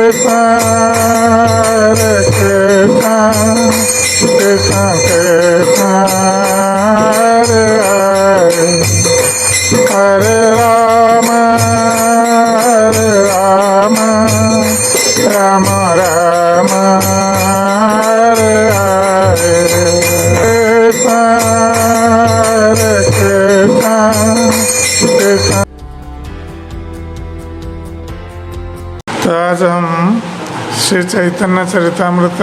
Hare Rama, Rama Rama, Hare Hare, Hare Krishna, Krishna। तो आज हम श्री चैतन्य चरितामृत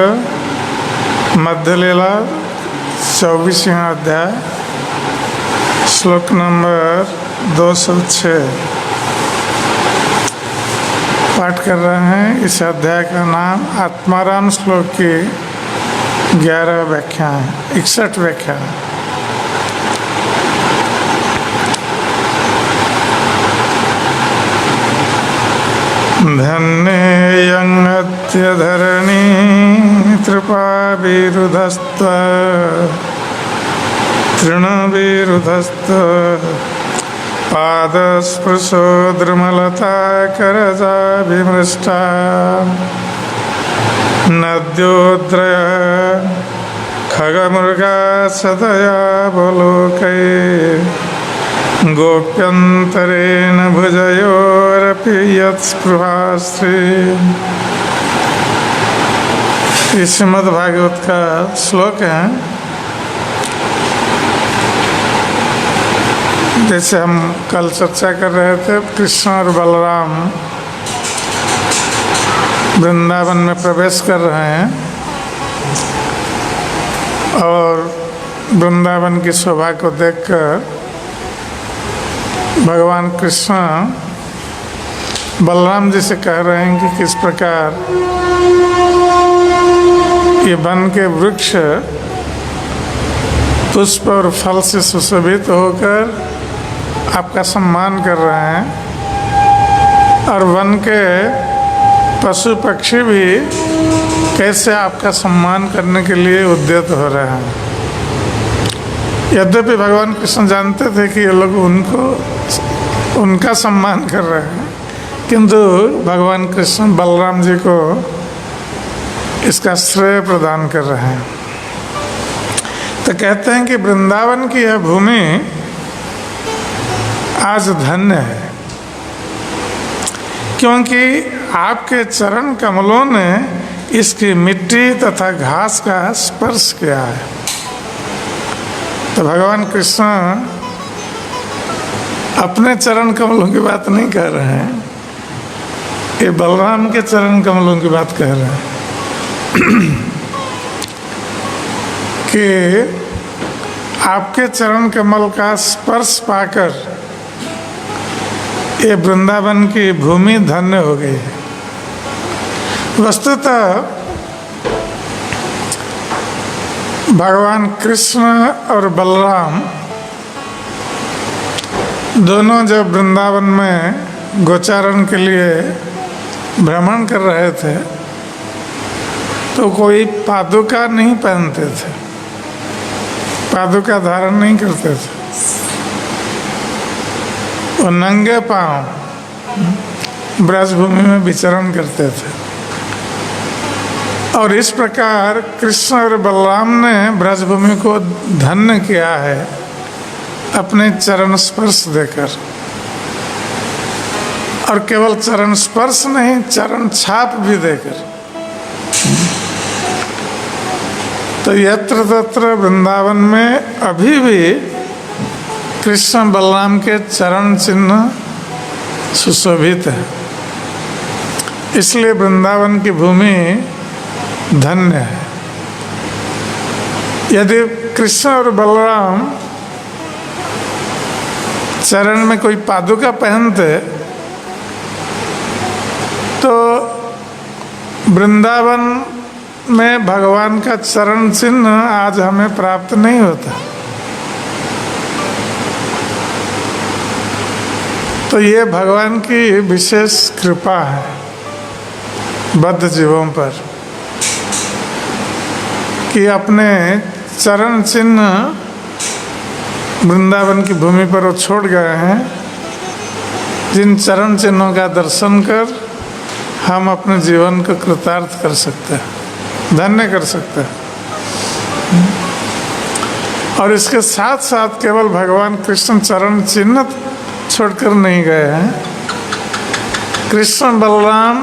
मध्य लीला 24वां अध्याय श्लोक नंबर 206 पाठ कर रहे हैं। इस अध्याय का नाम आत्माराम श्लोक की 11 व्याख्या है, 61 व्याख्या है। धन्येयं अत्यधरणी कृपाविरुधस्त तृणविरुधस्त पादस्पृशो द्रुमलता करजाभिमृष्टा नद्योद्रय खगमृगा सदया बलोकै गोप्यंतरेण भुजयोरपि यत्स्पृहास्त्री। ये श्रीमद्भागवत का श्लोक है। जैसे हम कल चर्चा कर रहे थे, कृष्ण और बलराम वृंदावन में प्रवेश कर रहे हैं और वृंदावन की शोभा को देखकर भगवान कृष्ण बलराम जी से कह रहे हैं कि किस प्रकार ये वन के वृक्ष पुष्प और फल से सुशोभित होकर आपका सम्मान कर रहे हैं और वन के पशु पक्षी भी कैसे आपका सम्मान करने के लिए उद्यत हो रहे हैं। यद्यपि भगवान कृष्ण जानते थे कि ये लोग उनका सम्मान कर रहे हैं, किंतु भगवान कृष्ण बलराम जी को इसका श्रेय प्रदान कर रहे हैं। तो कहते हैं कि वृंदावन की यह भूमि आज धन्य है, क्योंकि आपके चरण कमलों ने इसकी मिट्टी तथा घास का स्पर्श किया है। तो भगवान कृष्ण अपने चरण कमलों की बात नहीं कह रहे हैं, ये बलराम के चरण कमलों की बात कह रहे हैं कि आपके चरण कमल का स्पर्श पाकर ये वृंदावन की भूमि धन्य हो गई है। वस्तुतः भगवान कृष्ण और बलराम दोनों जब वृंदावन में गोचारण के लिए भ्रमण कर रहे थे तो कोई पादुका नहीं पहनते थे, पादुका धारण नहीं करते थे, वो नंगे पांव ब्रजभूमि में विचरण करते थे। और इस प्रकार कृष्ण और बलराम ने ब्रजभूमि को धन्य किया है अपने चरण स्पर्श देकर। और केवल चरण स्पर्श नहीं, चरण छाप भी देकर। तो यत्र तत्र वृंदावन में अभी भी कृष्ण बलराम के चरण चिन्ह सुशोभित है, इसलिए वृंदावन की भूमि धन्य है। यदि कृष्ण और बलराम चरण में कोई पादुका पहनते तो वृंदावन में भगवान का चरण चिन्ह आज हमें प्राप्त नहीं होता। तो ये भगवान की विशेष कृपा है बद्ध जीवों पर कि अपने चरण चिन्ह वृंदावन की भूमि पर वो छोड़ गए हैं, जिन चरण चिन्हों का दर्शन कर हम अपने जीवन को कृतार्थ कर सकते हैं, धन्य कर सकते हैं। और इसके साथ साथ केवल भगवान कृष्ण चरण चिन्ह छोड़कर नहीं गए हैं। कृष्ण बलराम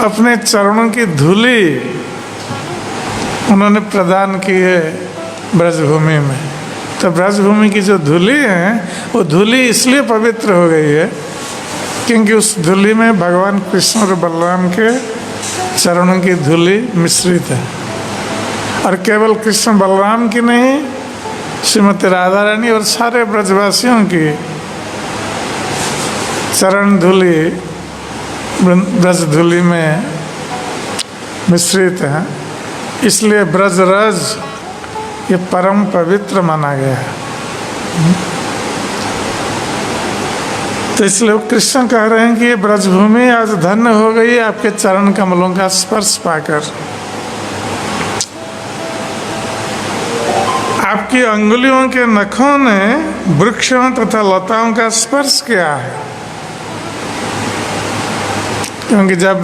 अपने चरणों की धूली उन्होंने प्रदान की है ब्रजभूमि में। तो ब्रजभूमि की जो धूली है वो धूली इसलिए पवित्र हो गई है क्योंकि उस धूली में भगवान कृष्ण और बलराम के चरणों की धूली मिश्रित है। और केवल कृष्ण बलराम की नहीं, श्रीमती राधा रानी और सारे ब्रजवासियों की चरण धूली ब्रज धूली में मिश्रित है। इसलिए ब्रज रज ये परम पवित्र माना गया है। तो इसलिए कृष्ण कह रहे हैं कि ये ब्रजभूमि आज धन्य हो गई आपके चरण कमलों का स्पर्श पाकर। आपकी अंगुलियों के नखों ने वृक्षों तथा लताओं का स्पर्श किया है। क्योंकि जब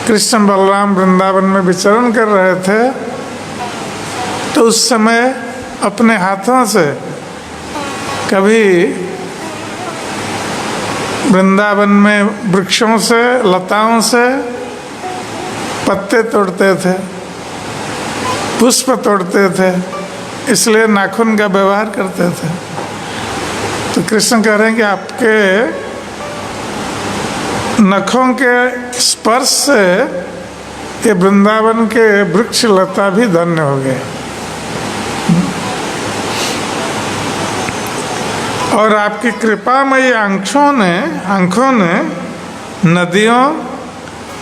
कृष्ण बलराम वृंदावन में विचरण कर रहे थे तो उस समय अपने हाथों से कभी वृंदावन में वृक्षों से लताओं से पत्ते तोड़ते थे, पुष्प तोड़ते थे, इसलिए नाखून का व्यवहार करते थे। तो कृष्ण कह रहे हैं कि आपके नखों के स्पर्श से ये वृंदावन के वृक्ष लता भी धन्य हो गए। और आपकी कृपामयी आंखों ने नदियों,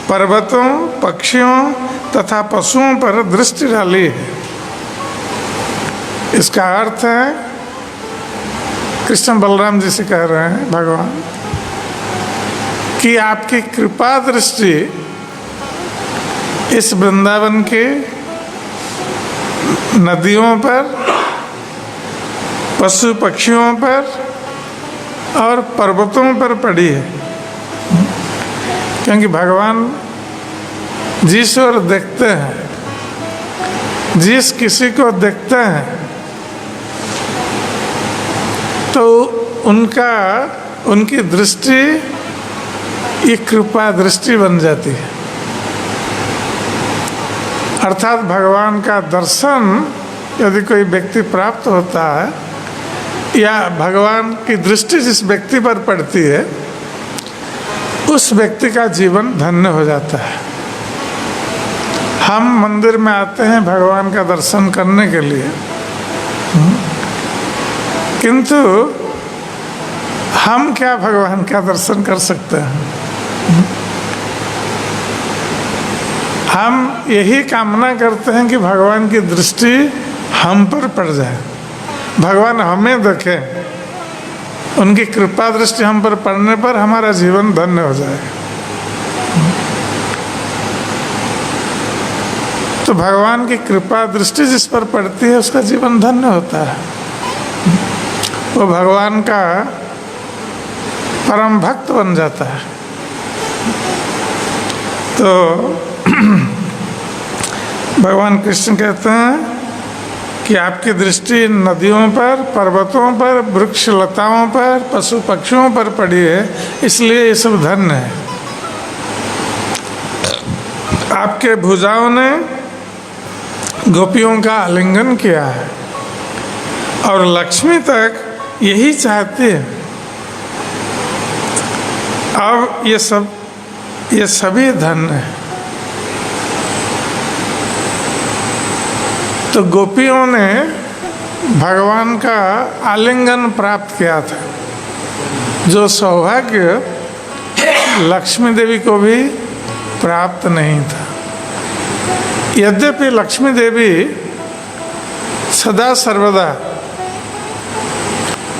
पर्वतों, पक्षियों तथा पशुओं पर दृष्टि डाली है। इसका अर्थ है कृष्ण बलराम जी से कह रहे हैं भगवान कि आपकी कृपा दृष्टि इस वृंदावन के नदियों पर, पशु पक्षियों पर और पर्वतों पर पड़ी है। क्योंकि भगवान जिस ओर देखते हैं, जिस किसी को देखते हैं तो उनकी दृष्टि ये कृपा दृष्टि बन जाती है। अर्थात भगवान का दर्शन यदि कोई व्यक्ति प्राप्त होता है या भगवान की दृष्टि जिस व्यक्ति पर पड़ती है उस व्यक्ति का जीवन धन्य हो जाता है। हम मंदिर में आते हैं भगवान का दर्शन करने के लिए, किंतु हम क्या भगवान का दर्शन कर सकते हैं? हम यही कामना करते हैं कि भगवान की दृष्टि हम पर पड़ जाए, भगवान हमें देखें, उनकी कृपा दृष्टि हम पर पड़ने पर हमारा जीवन धन्य हो जाए। तो भगवान की कृपा दृष्टि जिस पर पड़ती है उसका जीवन धन्य होता है। वो भगवान का परम भक्त बन जाता है। तो भगवान कृष्ण कहते हैं कि आपकी दृष्टि नदियों पर, पर्वतों पर, वृक्ष लताओं पर, पशु पक्षियों पर पड़ी है, इसलिए ये सब धन्य है। आपके भुजाओं ने गोपियों का आलिंगन किया है और लक्ष्मी तक यही चाहती है। अब ये सभी धन्य है। तो गोपियों ने भगवान का आलिंगन प्राप्त किया था, जो सौभाग्य लक्ष्मी देवी को भी प्राप्त नहीं था। यद्यपि लक्ष्मी देवी सदा सर्वदा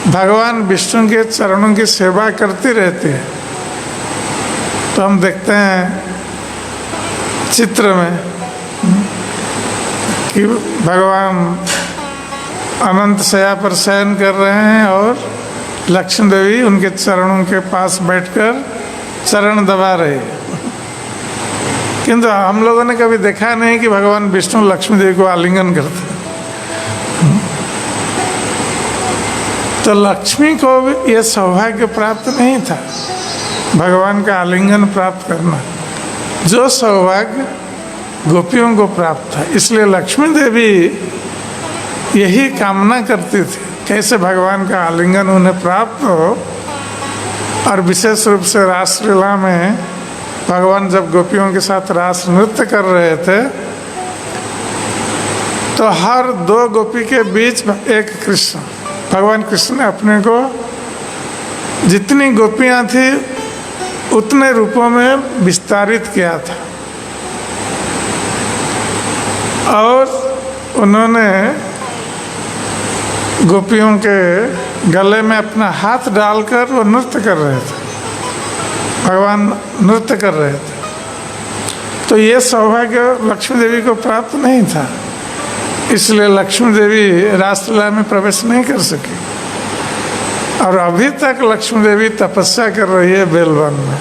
भगवान विष्णु के चरणों की सेवा करती रहती है। तो हम देखते हैं चित्र में कि भगवान अनंत शय्या पर शयन कर रहे हैं और लक्ष्मी देवी उनके चरणों के पास बैठकर चरण दबा रही है। किंतु हम लोगों ने कभी देखा नहीं कि भगवान विष्णु लक्ष्मी देवी को आलिंगन करते। तो लक्ष्मी को भी यह सौभाग्य प्राप्त नहीं था भगवान का आलिंगन प्राप्त करना, जो सौभाग्य गोपियों को प्राप्त था। इसलिए लक्ष्मी देवी यही कामना करती थी कैसे भगवान का आलिंगन उन्हें प्राप्त हो। और विशेष रूप से रासलीला में भगवान जब गोपियों के साथ रास नृत्य कर रहे थे तो हर दो गोपी के बीच एक कृष्ण, भगवान कृष्ण ने अपने को जितनी गोपियां थी उतने रूपों में विस्तारित किया था। और उन्होंने गोपियों के गले में अपना हाथ डालकर वो नृत्य कर रहे थे, भगवान नृत्य कर रहे थे। तो ये सौभाग्य लक्ष्मी देवी को प्राप्त नहीं था, इसलिए लक्ष्मी देवी रासलीला में प्रवेश नहीं कर सकी। और अभी तक लक्ष्मी देवी तपस्या कर रही है बेलवन में।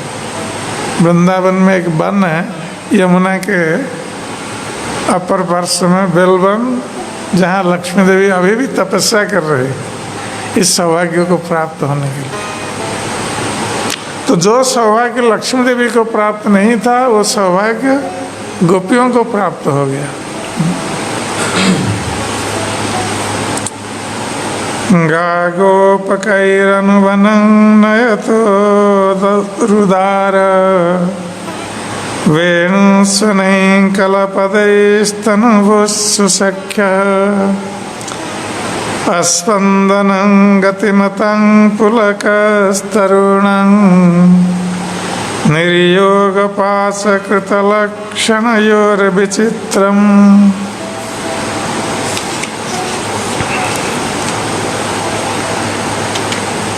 वृंदावन में एक वन है यमुना के अपर पार्श्व में बेलवन, जहाँ लक्ष्मी देवी अभी भी तपस्या कर रही है इस सौभाग्य को प्राप्त होने के लिए। तो जो सौभाग्य लक्ष्मी देवी को प्राप्त नहीं था वो सौभाग्य गोपियों को प्राप्त हो गया। गा गोपकैरनुवनं नयतो रुदार वेणुस्वनैः कलपदैस्तनुभुस्सु सख्यः अस्पन्दनं गतिमतं पुलकस्तरुणं निर्योगपाशकृतलक्षणयोर्विचित्रम्।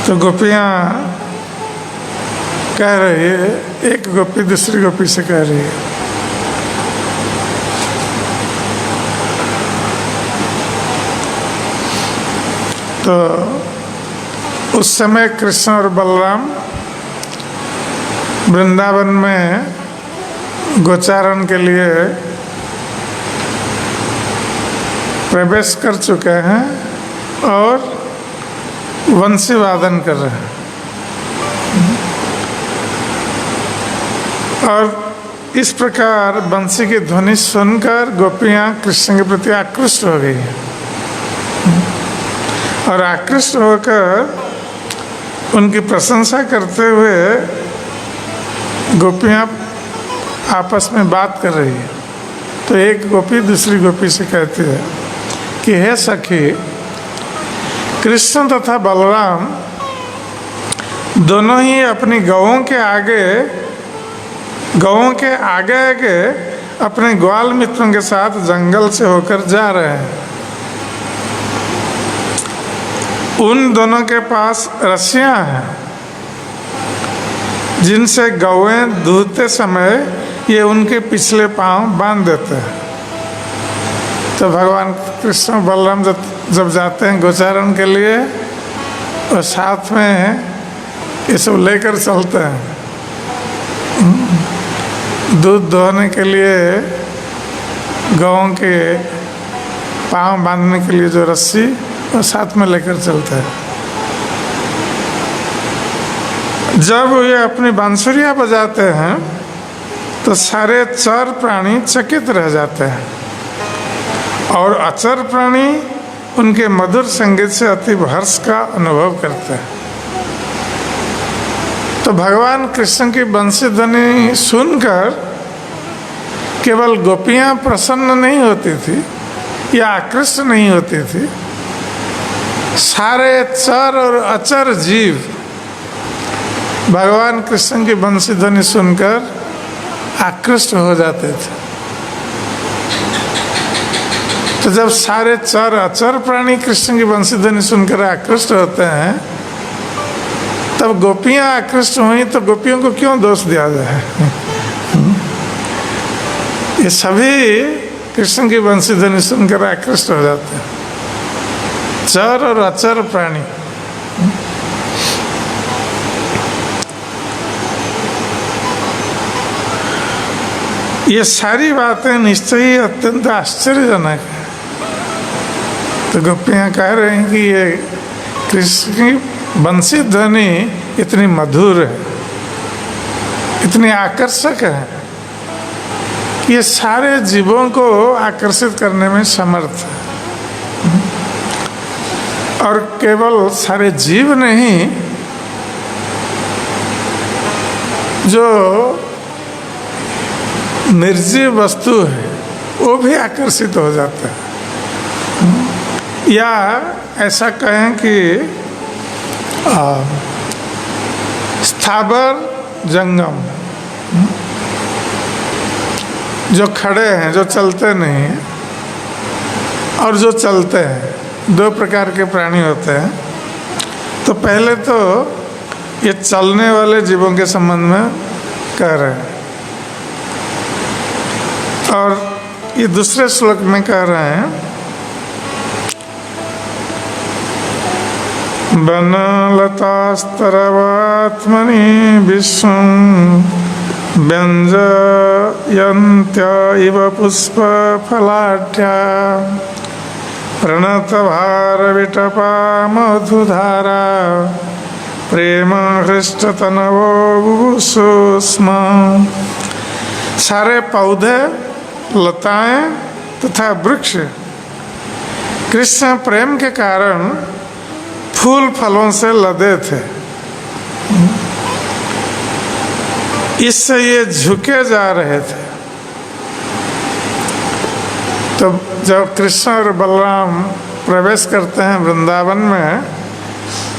तो गोपियाँ कह रही है, एक गोपी दूसरी गोपी से कह रही है, तो उस समय कृष्ण और बलराम वृंदावन में गोचारण के लिए प्रवेश कर चुके हैं और वंशी वादन कर रहे हैं। और इस प्रकार बंसी की ध्वनि सुनकर गोपियाँ कृष्ण के प्रति आकृष्ट हो गई हैं। और आकृष्ट होकर उनकी प्रशंसा करते हुए गोपियाँ आपस में बात कर रही है। तो एक गोपी दूसरी गोपी से कहती है कि हे सखी, कृष्ण तथा बलराम दोनों ही अपनी गौओं के आगे आगे अपने ग्वाल मित्रों के साथ जंगल से होकर जा रहे हैं। उन दोनों के पास रस्सियां हैं जिनसे गौएं दूहते समय ये उनके पिछले पांव बांध देते हैं। तो भगवान कृष्ण बलराम जब जाते हैं गोचारण के लिए और साथ में ये सब लेकर चलते हैं। दूध दोहने के लिए गौओं के पांव बांधने के लिए जो रस्सी और साथ में लेकर चलते हैं। जब ये अपनी बांसुरियाँ बजाते हैं तो सारे चर प्राणी चकित रह जाते हैं और अचर प्राणी उनके मधुर संगीत से अति हर्ष का अनुभव करते हैं। तो भगवान कृष्ण की बंसी ध्वनि सुनकर केवल गोपियाँ प्रसन्न नहीं होती थी या आकृष्ट नहीं होती थी, सारे चर और अचर जीव भगवान कृष्ण की बंसी ध्वनि सुनकर आकृष्ट हो जाते थे। तो जब सारे चर अचर प्राणी कृष्ण की बंसी ध्वनि सुनकर आकृष्ट होते हैं तब गोपियाँ आकृष्ट हुई तो गोपियों को क्यों दोष दिया जाए? ये सभी कृष्ण की बंसी ध्वनि सुनकर आकृष्ट हो जाते हैं, चर और अचर प्राणी। ये सारी बातें निश्चय ही अत्यंत आश्चर्यजनक है। तो गोपियाँ कह रही हैं कि ये कृष्ण की बंसी ध्वनि इतनी मधुर है, इतनी आकर्षक है कि ये सारे जीवों को आकर्षित करने में समर्थ है। और केवल सारे जीव नहीं, जो निर्जीव वस्तु है वो भी आकर्षित हो जाता है। या ऐसा कहें कि स्थावर जंगम, जो खड़े हैं, जो चलते नहीं हैं, और जो चलते हैं, दो प्रकार के प्राणी होते हैं। तो पहले तो ये चलने वाले जीवों के संबंध में कह रहे हैं, और ये दूसरे श्लोक में कह रहे हैं, वनलतास्तरवात्मनि विश्वं व्यञ्जयन्त्य इव पुष्पफलाढ्या प्रणतभारविटपा मधुधारा प्रेम हृष्टतनवो बुभुषुस्म। सारे पौधे, लताएं तथा वृक्ष कृष्ण प्रेम के कारण फूल फलों से लदे थे। इससे ये झुके जा रहे थे। तो जब कृष्ण और बलराम प्रवेश करते हैं वृंदावन में,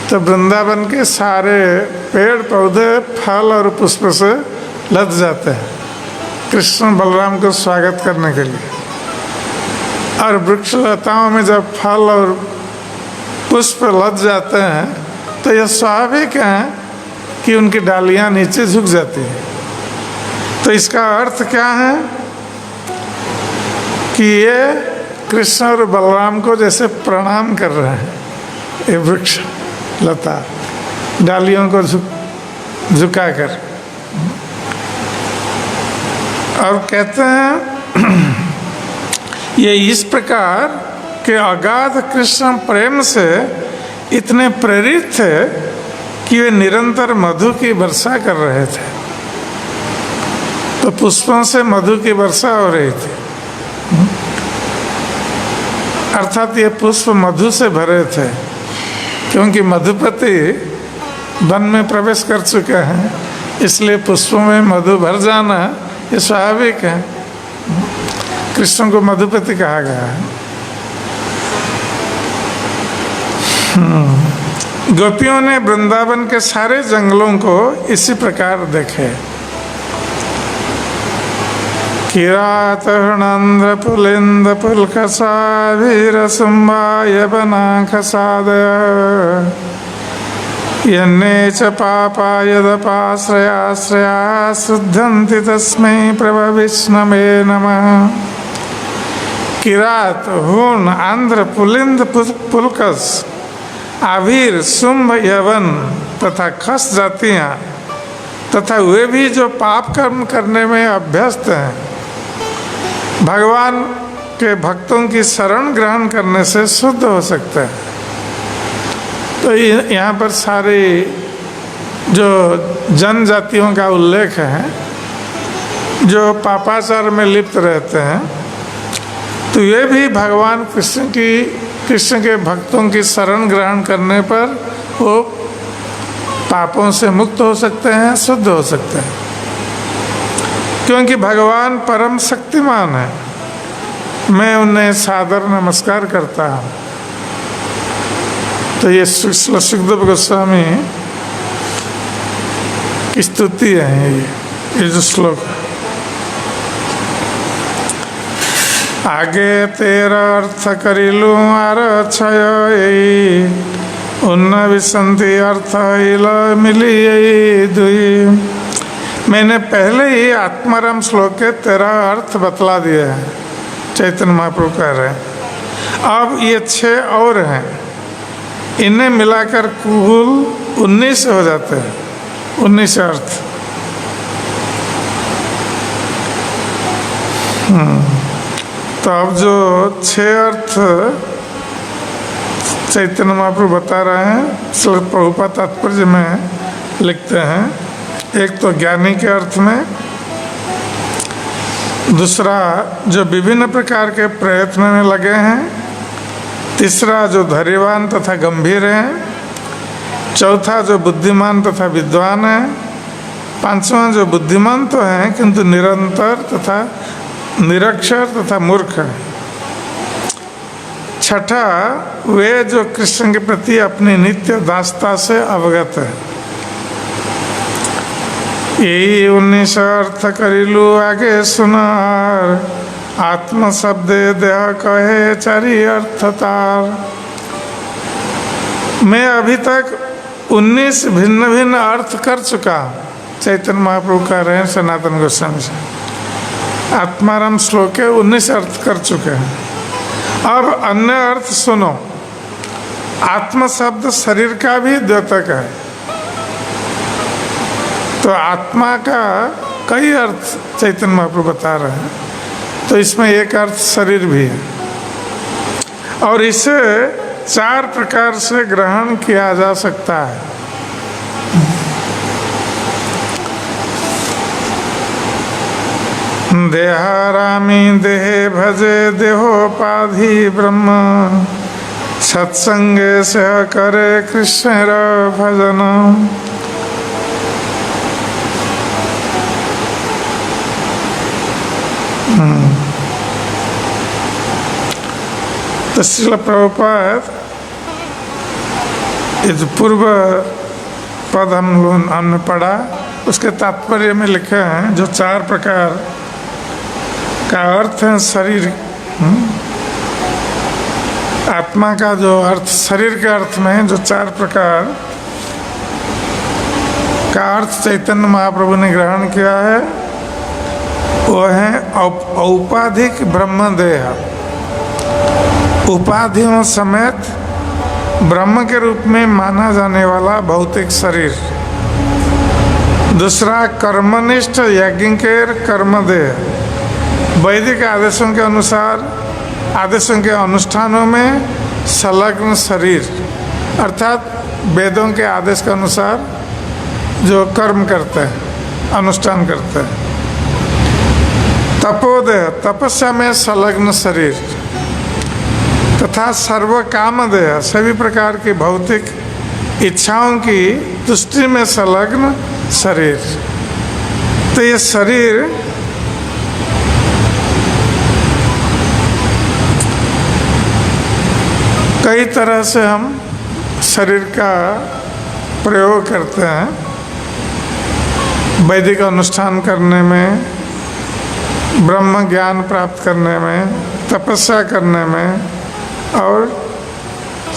तो वृंदावन के सारे पेड़ पौधे फल और पुष्प से लद जाते हैं कृष्ण बलराम को स्वागत करने के लिए। और वृक्ष लताओं में जब फल और पुष्प लद जाते हैं तो यह स्वाभाविक है कि उनकी डालियां नीचे झुक जाती हैं। तो इसका अर्थ क्या है कि ये कृष्ण और बलराम को जैसे प्रणाम कर रहे हैं, ये वृक्ष लता डालियों को झुकाकर। और कहते हैं ये इस प्रकार के अगाध कृष्ण प्रेम से इतने प्रेरित थे कि वे निरंतर मधु की वर्षा कर रहे थे। तो पुष्पों से मधु की वर्षा हो रही थी, अर्थात ये पुष्प मधु से भरे थे, क्योंकि मधुपति वन में प्रवेश कर चुके हैं, इसलिए पुष्पों में मधु भर जाना ये स्वाभाविक है। कृष्ण को मधुपति कहा गया है। गोपियों ने वृंदावन के सारे जंगलों को इसी प्रकार देखे। किरात हृणांध्र पुलिंद पुलकसाभिरसुम्बायवनाखसादय यन्ने च पापा यदपाश्रयाश्रया शुद्धन्ति तस्मै प्रभु विष्णवे नमः। किरात, हूण, आंध्र, पुलिंद, पुलकस, आभीर, शुंभ, यवन तथा खस जातियाँ तथा वे भी जो पाप कर्म करने में अभ्यस्त हैं, भगवान के भक्तों की शरण ग्रहण करने से शुद्ध हो सकते हैं। तो यहाँ पर सारी जो जनजातियों का उल्लेख है जो पापाचार में लिप्त रहते हैं, तो ये भी भगवान कृष्ण के भक्तों की शरण ग्रहण करने पर वो पापों से मुक्त हो सकते हैं, शुद्ध हो सकते हैं, क्योंकि भगवान परम शक्तिमान है। मैं उन्हें सादर नमस्कार करता हूँ। तो ये सुखदेव गोस्वामी की स्तुति है ये जो श्लोक। आगे तेरा अर्थ करिलू आर छय उन्न विसंति अर्थ मिली दुई। मैंने पहले ही आत्माराम श्लोक के 13 अर्थ बतला दिए हैं, चैतन्य महाप्रभु कह रहे हैं। अब ये 6 और हैं, इन्हें मिलाकर कुल 19 हो जाते हैं, 19 अर्थ। तो अब जो 6 अर्थ चैतन्य महाप्रभु बता रहे हैं, श्रील प्रभुपाद तात्पर्य में लिखते हैं। एक तो ज्ञानी के अर्थ में, दूसरा जो विभिन्न प्रकार के प्रयत्न में लगे हैं, तीसरा जो धैर्यवान तथा गंभीर हैं, चौथा जो बुद्धिमान तथा विद्वान है, पांचवा जो बुद्धिमान तो हैं किंतु निरंतर तथा निरक्षर तथा मूर्ख है, छठा वे जो कृष्ण के प्रति अपनी नित्य दासता से अवगत है। यही 19 अर्थ करिलु आगे सुनार, आत्म शब्द देह कहे चारि अर्थतार। मैं अभी तक 19 भिन्न भिन्न अर्थ कर चुका हूँ। चैतन्य महाप्रभु कह रहे हैं सनातन गोस्वामी से, आत्माराम श्लोक के 19 अर्थ कर चुके हैं। अब अन्य अर्थ सुनो। आत्म शब्द शरीर का भी द्योतक है, तो आत्मा का कई अर्थ चैतन्य महाप्रभु बता रहे हैं, तो इसमें एक अर्थ शरीर भी है। और इसे 4 प्रकार से ग्रहण किया जा सकता है। देहारामी देहे भजे देहोपाधि ब्रह्म, सत्संगे से करे कृष्ण भजन। तो श्रील प्रभुपाद ये जो पूर्व पद हमने पढ़ा, उसके तात्पर्य में लिखे हैं जो 4 प्रकार का अर्थ है शरीर। आत्मा का जो अर्थ शरीर के अर्थ में जो 4 प्रकार का अर्थ चैतन्य महाप्रभु ने ग्रहण किया है, वो है औपाधिक ब्रह्मदेह, उपाधियों समेत ब्रह्म के रूप में माना जाने वाला भौतिक शरीर। दूसरा कर्मनिष्ठ यज्ञिकेर कर्मदेह, वैदिक आदेशों के अनुसार आदेशों के अनुष्ठानों में संलग्न शरीर, अर्थात वेदों के आदेश के अनुसार जो कर्म करते हैं, अनुष्ठान करते हैं। तपोदेह, तपस्या में संलग्न शरीर, तथा सर्व कामदेह, सभी प्रकार की भौतिक इच्छाओं की तुष्टि में संलग्न शरीर। तो ये शरीर कई तरह से हम शरीर का प्रयोग करते हैं, वैदिक अनुष्ठान करने में, ब्रह्म ज्ञान प्राप्त करने में, तपस्या करने में और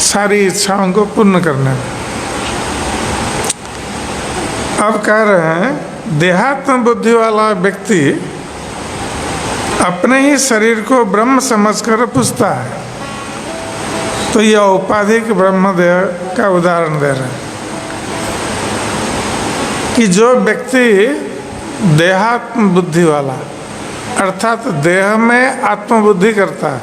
सारी इच्छाओं को पूर्ण करने में। अब कह रहे हैं देहात्म बुद्धि वाला व्यक्ति अपने ही शरीर को ब्रह्म समझकर पूछता है। तो यह औपाधिक ब्रह्मदेह का उदाहरण दे रहे हैं कि जो व्यक्ति देहात्म बुद्धि वाला, अर्थात देह में आत्मबुद्धि करता है,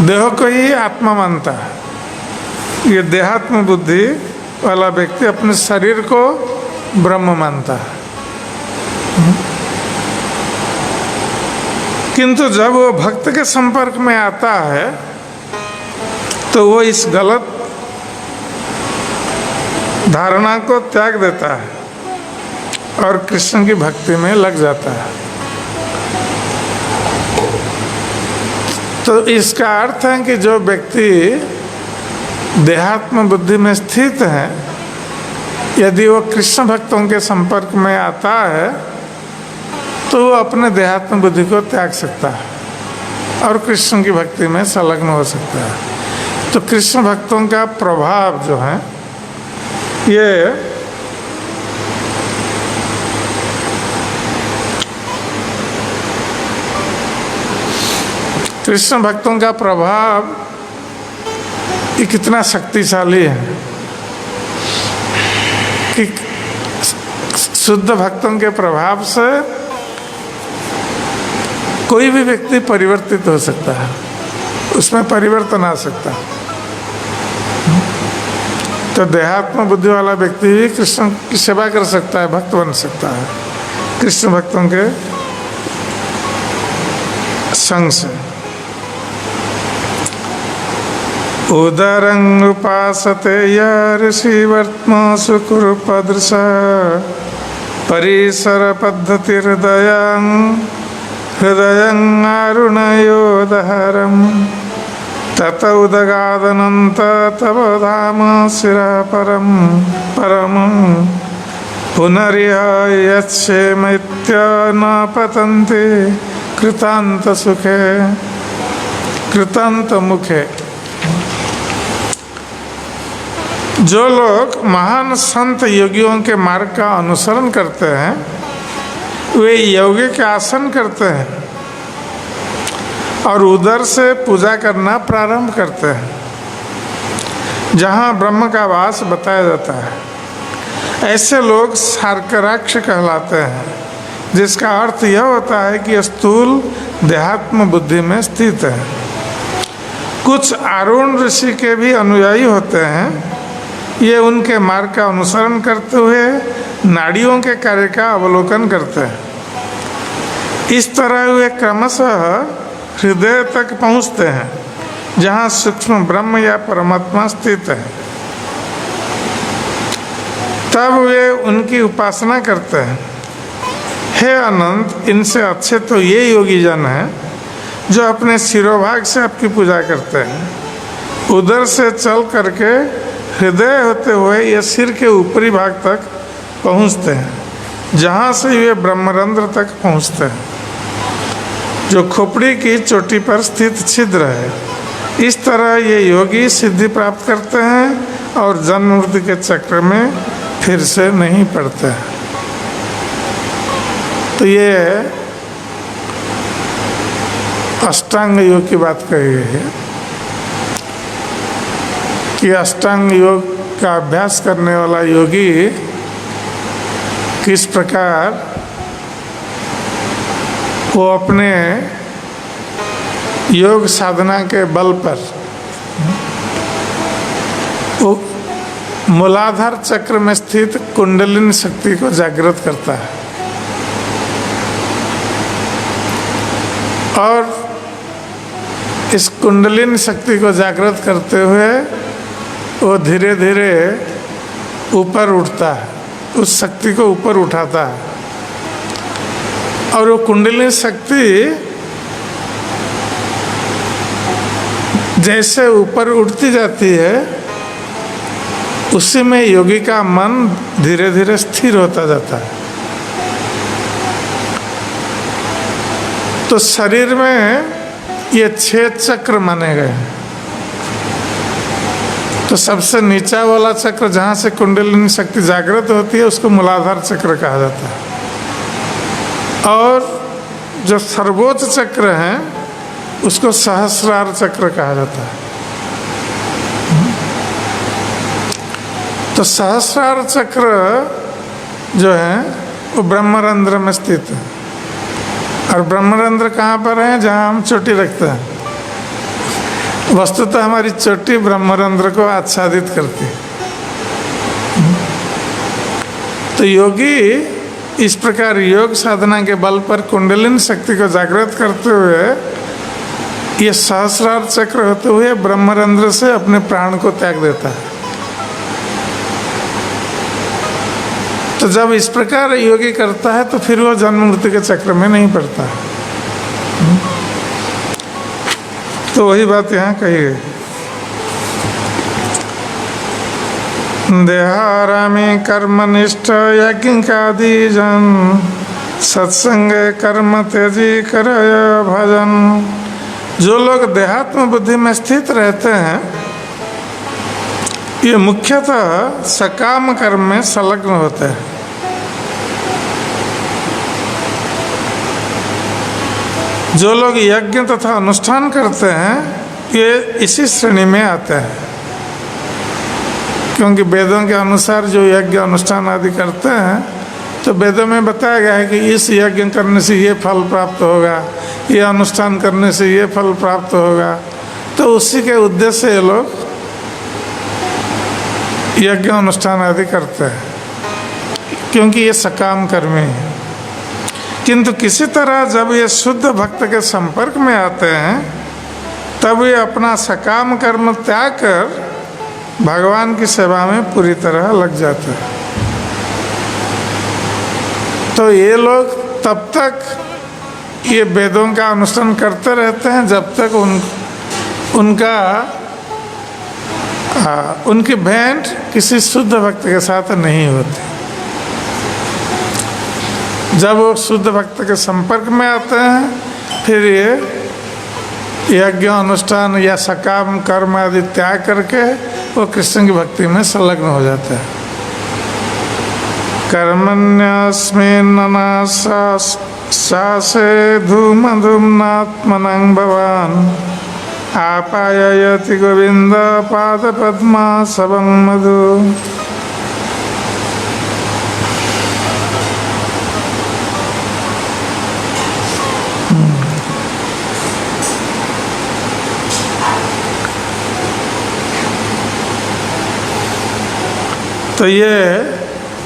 देह को ही आत्मा मानता है, ये देहात्म बुद्धि वाला व्यक्ति अपने शरीर को ब्रह्म मानता है। किंतु जब वो भक्त के संपर्क में आता है तो वो इस गलत धारणा को त्याग देता है और कृष्ण की भक्ति में लग जाता है। तो इसका अर्थ है कि जो व्यक्ति देहात्म बुद्धि में स्थित है, यदि वो कृष्ण भक्तों के संपर्क में आता है तो वो अपने देहात्म बुद्धि को त्याग सकता है और कृष्ण की भक्ति में संलग्न हो सकता है। तो कृष्ण भक्तों का प्रभाव जो है ये कृष्ण भक्तों का प्रभाव ये कितना शक्तिशाली है कि शुद्ध भक्तों के प्रभाव से कोई भी व्यक्ति परिवर्तित हो सकता है, उसमें परिवर्तन आ सकता है। तो देहात्म बुद्धि वाला व्यक्ति भी कृष्ण की सेवा कर सकता है, भक्त बन सकता है कृष्ण भक्तों के संग से। उदरं उपासते ऋषिवर्त्मा सुकुरुपदृश परिसर पद्धति हृदयं अरुणयोदहरं तत उदगादनन्त तव धाम शिरः परमं पुनरिह यच्छेमैत्य न पतन्ति कृतान्त सुखे कृतान्त मुखे। जो लोग महान संत योगियों के मार्ग का अनुसरण करते हैं वे यौगिक आसन करते हैं और उदर से पूजा करना प्रारंभ करते हैं जहाँ ब्रह्म का वास बताया जाता है। ऐसे लोग सार्कराक्ष कहलाते हैं, जिसका अर्थ यह होता है कि स्थूल देहात्म बुद्धि में स्थित है। कुछ आरुण ऋषि के भी अनुयायी होते हैं। ये उनके मार्ग का अनुसरण करते हुए नाड़ियों के कार्य का अवलोकन करते हैं। इस तरह वे क्रमशः हृदय तक पहुँचते हैं जहाँ सूक्ष्म ब्रह्म या परमात्मा स्थित है। तब वे उनकी उपासना करते हैं। हे अनंत, इनसे अच्छे तो ये योगी जन हैं जो अपने शिरोभाग से आपकी पूजा करते हैं। उधर से चल करके हृदय होते हुए ये सिर के ऊपरी भाग तक पहुँचते हैं जहाँ से वे ब्रह्मरंध्र तक पहुँचते हैं जो खोपड़ी की चोटी पर स्थित छिद्र है। इस तरह ये योगी सिद्धि प्राप्त करते हैं और जन्म मृत्यु के चक्र में फिर से नहीं पड़ते। तो ये अष्टांग योग की बात कही गई है कि अष्टांग योग का अभ्यास करने वाला योगी किस प्रकार वो अपने योग साधना के बल पर वो मूलाधार चक्र में स्थित कुंडलिनी शक्ति को जागृत करता है और इस कुंडलिनी शक्ति को जागृत करते हुए वो धीरे धीरे ऊपर उठता है, उस शक्ति को ऊपर उठाता है और वो कुंडलिनी शक्ति जैसे ऊपर उठती जाती है उसी में योगी का मन धीरे धीरे स्थिर होता जाता है। तो शरीर में ये 6 चक्र माने गए हैं। तो सबसे नीचा वाला चक्र जहाँ से कुंडलिनी शक्ति जागृत होती है उसको मूलाधार चक्र कहा जाता है और जो सर्वोच्च चक्र है उसको सहस्रार चक्र कहा जाता है। तो सहस्रार चक्र जो है वो ब्रह्मरंध्र में स्थित है और ब्रह्मरंध्र कहाँ पर है? जहाँ हम चोटी रखते हैं। वस्तुतः हमारी चोटी ब्रह्मरंध्र को आच्छादित करती है। तो योगी इस प्रकार योग साधना के बल पर कुंडलिनी शक्ति को जागृत करते हुए ये सहस्रार चक्र होते हुए ब्रह्मरंध्र से अपने प्राण को त्याग देता है। तो जब इस प्रकार योगी करता है तो फिर वो जन्म मृत्यु के चक्र में नहीं पड़ता है। तो वही बात यहाँ कही गई। देहारामी कर्मनिष्ठ यज्ञादि जन सत्संग कर्म तेजी करय भजन। जो लोग देहात्म बुद्धि में स्थित रहते हैं ये मुख्यतः सकाम कर्म में संलग्न होते हैं। जो लोग यज्ञ तथा अनुष्ठान करते हैं ये इसी श्रेणी में आते हैं, क्योंकि वेदों के अनुसार जो यज्ञ अनुष्ठान आदि करते हैं तो वेदों में बताया गया है कि इस यज्ञ करने से ये फल प्राप्त होगा, ये अनुष्ठान करने से ये फल प्राप्त होगा। तो उसी के उद्देश्य से ये लोग यज्ञ अनुष्ठान आदि करते हैं, क्योंकि ये सकाम कर्मी है। किंतु किसी तरह जब ये शुद्ध भक्त के संपर्क में आते हैं, तब ये अपना सकाम कर्म त्याग कर भगवान की सेवा में पूरी तरह लग जाते हैं। तो ये लोग तब तक ये वेदों का अनुष्ठान करते रहते हैं जब तक उनकी भेंट किसी शुद्ध भक्त के साथ नहीं होती। जब वो शुद्ध भक्त के संपर्क में आते हैं, फिर ये यज्ञ अनुष्ठान या सकाम कर्म आदि त्याग करके वो कृष्ण की भक्ति में संलग्न हो जाते हैं। कर्मण्यस्मिन्ननासासे धूम धूम्नात्मनं भवान् आपाययति गोविंद पाद पद्मा सबं मधु। तो ये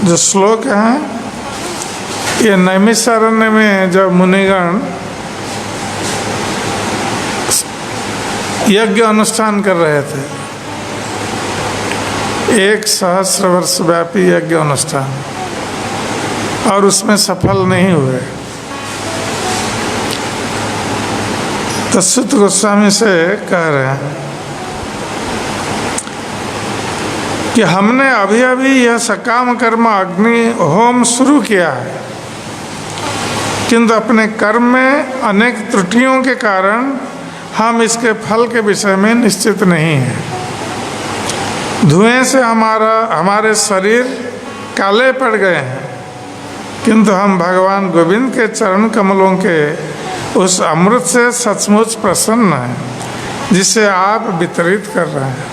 जो श्लोक हैं, ये नैमिषारण्य में जब मुनिगण यज्ञ अनुष्ठान कर रहे थे, 1,000 वर्ष व्यापी यज्ञ अनुष्ठान, और उसमें सफल नहीं हुए, तो सूत गोस्वामी से कह रहे हैं कि हमने अभी अभी यह सकाम कर्म अग्नि होम शुरू किया है, किंतु अपने कर्म में अनेक त्रुटियों के कारण हम इसके फल के विषय में निश्चित नहीं हैं। धुएं से हमारे शरीर काले पड़ गए हैं, किंतु हम भगवान गोविंद के चरण कमलों के उस अमृत से सचमुच प्रसन्न हैं जिसे आप वितरित कर रहे हैं।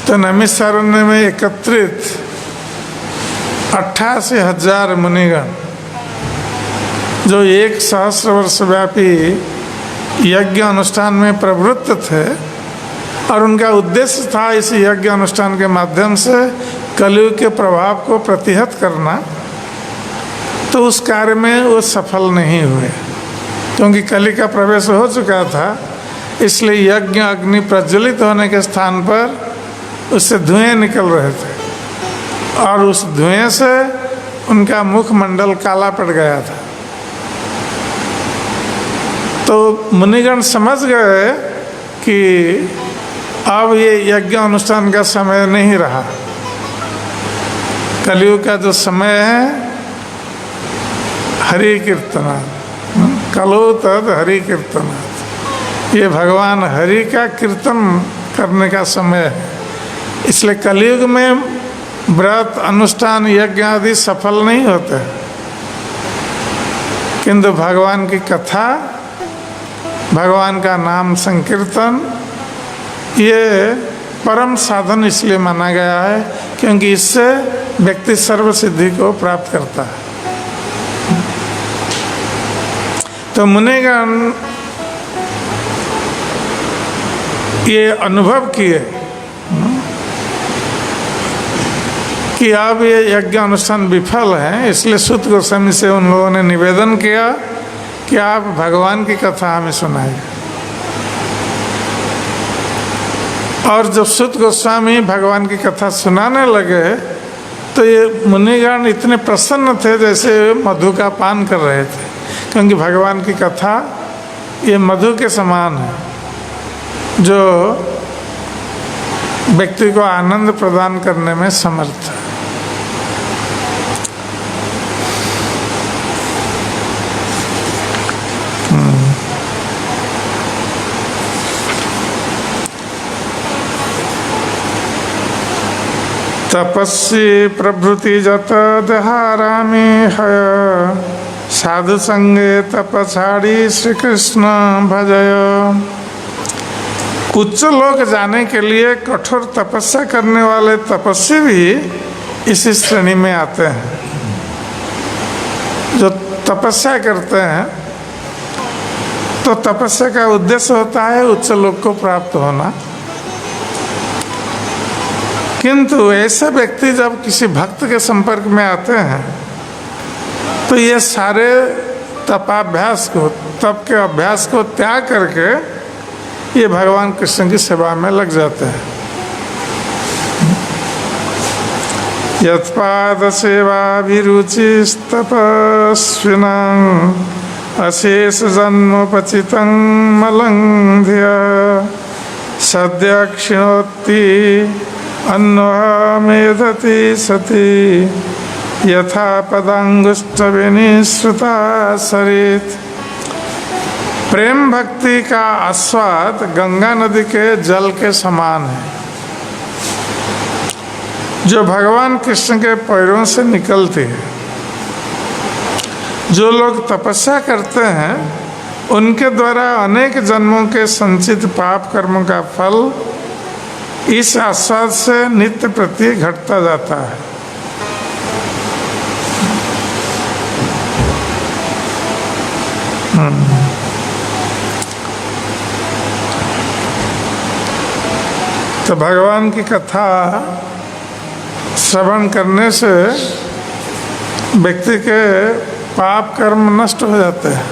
तो नैमिषारण्य में एकत्रित 88,000 मुनिगण जो 1,000 वर्ष व्यापी यज्ञ अनुष्ठान में प्रवृत्त थे, और उनका उद्देश्य था इस यज्ञ अनुष्ठान के माध्यम से कलयुग के प्रभाव को प्रतिहत करना, तो उस कार्य में वो सफल नहीं हुए, क्योंकि कली का प्रवेश हो चुका था। इसलिए यज्ञ अग्नि प्रज्वलित होने के स्थान पर उससे धुएं निकल रहे थे, और उस धुएं से उनका मुखमंडल काला पड़ गया था। तो मुनिगण समझ गए कि अब ये यज्ञ अनुष्ठान का समय नहीं रहा, कलयुग का जो समय है हरि कीर्तनात्, कलो तद हरि कीर्तनात्, ये भगवान हरि का कीर्तन करने का समय है। इसलिए कलयुग में व्रत अनुष्ठान यज्ञ आदि सफल नहीं होते, किंतु भगवान की कथा, भगवान का नाम संकीर्तन, ये परम साधन इसलिए माना गया है क्योंकि इससे व्यक्ति सर्व सिद्धि को प्राप्त करता है। तो मुनिगण ये अनुभव किए कि अब ये यज्ञ अनुष्ठान विफल है, इसलिए सूत गोस्वामी से उन लोगों ने निवेदन किया कि आप भगवान की कथा हमें सुनाइए। और जब सूत गोस्वामी भगवान की कथा सुनाने लगे, तो ये मुनिगण इतने प्रसन्न थे जैसे मधु का पान कर रहे थे, क्योंकि भगवान की कथा ये मधु के समान है, जो व्यक्ति को आनंद प्रदान करने में समर्थ है। तपस्वी प्रभृति जत दहारामी है, साधु संगे तपछाड़ी श्री कृष्ण भजय। उच्च लोक जाने के लिए कठोर तपस्या करने वाले तपस्वी भी इसी श्रेणी में आते हैं। जो तपस्या करते हैं तो तपस्या का उद्देश्य होता है उच्च लोक को प्राप्त होना, किंतु ऐसे व्यक्ति जब किसी भक्त के संपर्क में आते हैं तो ये सारे तपाभ्यास को, तप के अभ्यास को त्याग करके ये भगवान कृष्ण की सेवा में लग जाते हैं। यत्पाद सेवाभिरुचिस्तपस्विनां अशेष जन्मोपचितं मलंघ्य सद्य क्षिणोति अन्वमेधति सति यथा पदांगुष्ठविनिश्रुता सरित। प्रेम भक्ति का आस्वाद गंगा नदी के जल के समान है, जो भगवान कृष्ण के पैरों से निकलती है। जो लोग तपस्या करते हैं उनके द्वारा अनेक जन्मों के संचित पाप कर्मों का फल इस आस्वाद से नित्य प्रति घटता जाता है। तो भगवान की कथा श्रवण करने से व्यक्ति के पाप कर्म नष्ट हो जाते हैं,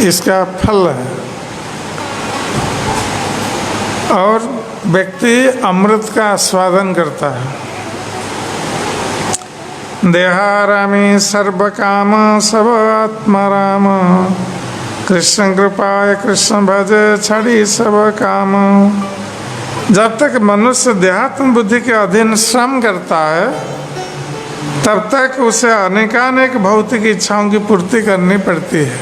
इसका फल है। और व्यक्ति अमृत का आस्वादन करता है। देहारामी सर्व काम सब आत्माराम कृष्ण कृपाय कृष्ण भजे छड़ी सब काम। जब तक मनुष्य देहात्म बुद्धि के अधीन श्रम करता है तब तक उसे अनेकानेक भौतिक इच्छाओं की पूर्ति करनी पड़ती है।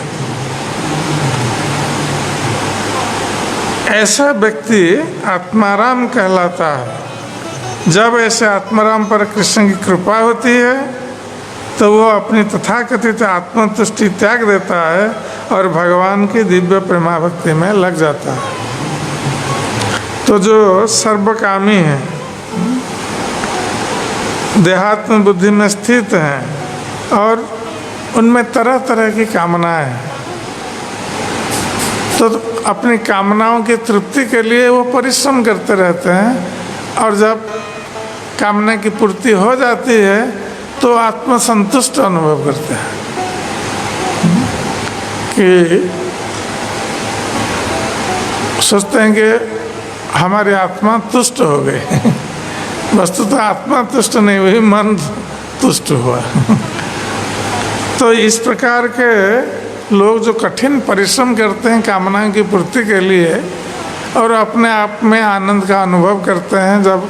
ऐसा व्यक्ति आत्माराम कहलाता है। जब ऐसे आत्माराम पर कृष्ण की कृपा होती है तो वो अपनी तथाकथित आत्मतुष्टि त्याग देता है और भगवान की दिव्य प्रेमा भक्ति में लग जाता है। तो जो सर्वकामी है, देहात्म बुद्धि में स्थित हैं और उनमें तरह तरह की कामनाएं हैं, तो अपनी कामनाओं की तृप्ति के लिए वो परिश्रम करते रहते हैं और जब कामना की पूर्ति हो जाती है तो आत्मसंतुष्ट अनुभव करते हैं कि सोचते हैं कि हमारी आत्मा तुष्ट हो गई। वस्तुतः आत्मा तुष्ट नहीं हुई, मन तुष्ट हुआ। तो इस प्रकार के लोग जो कठिन परिश्रम करते हैं कामनाओं की पूर्ति के लिए और अपने आप में आनंद का अनुभव करते हैं जब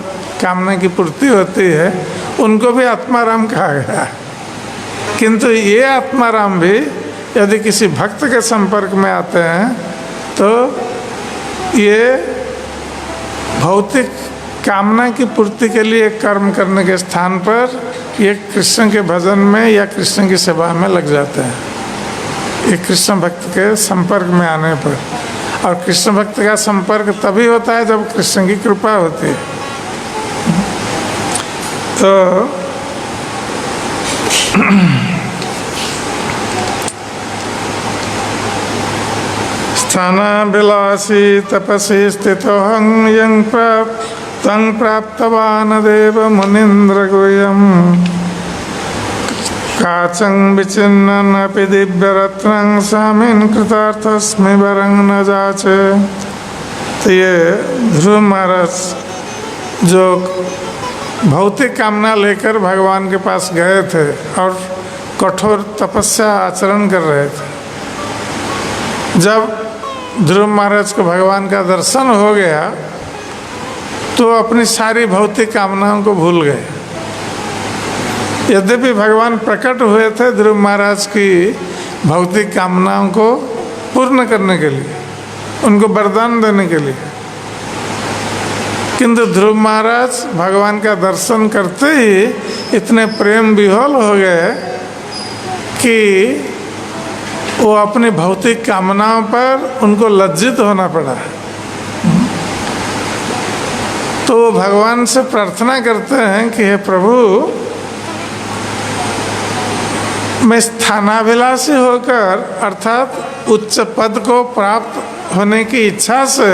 कामना की पूर्ति होती है, उनको भी आत्माराम कहा गया। किंतु ये आत्माराम भी यदि किसी भक्त के संपर्क में आते हैं तो ये भौतिक कामना की पूर्ति के लिए कर्म करने के स्थान पर ये कृष्ण के भजन में या कृष्ण की सेवा में लग जाते हैं, ये कृष्ण भक्त के संपर्क में आने पर। और कृष्ण भक्त का संपर्क तभी होता है जब कृष्ण की कृपा होती है। तो स्थानाभिलाषी तपसी स्थितोऽहं यं प्राप्तवान् देव मुनीन्द्र गुह्यम् काचं विचिन्नन् अपि दिव्यरत्नं स्वामिन् कृतार्थस्मि वरं न जाचे। तो ये ध्रुव महाराज जो भौतिक कामना लेकर भगवान के पास गए थे और कठोर तपस्या आचरण कर रहे थे, जब ध्रुव महाराज को भगवान का दर्शन हो गया तो अपनी सारी भौतिक कामनाओं को भूल गए। यद्यपि भगवान प्रकट हुए थे ध्रुव महाराज की भौतिक कामनाओं को पूर्ण करने के लिए, उनको वरदान देने के लिए, किंतु ध्रुव महाराज भगवान का दर्शन करते ही इतने प्रेम विह्वल हो गए कि वो अपनी भौतिक कामनाओं पर उनको लज्जित होना पड़ा। तो वो भगवान से प्रार्थना करते हैं कि हे प्रभु, मैं स्थानाभिलाषी होकर अर्थात उच्च पद को प्राप्त होने की इच्छा से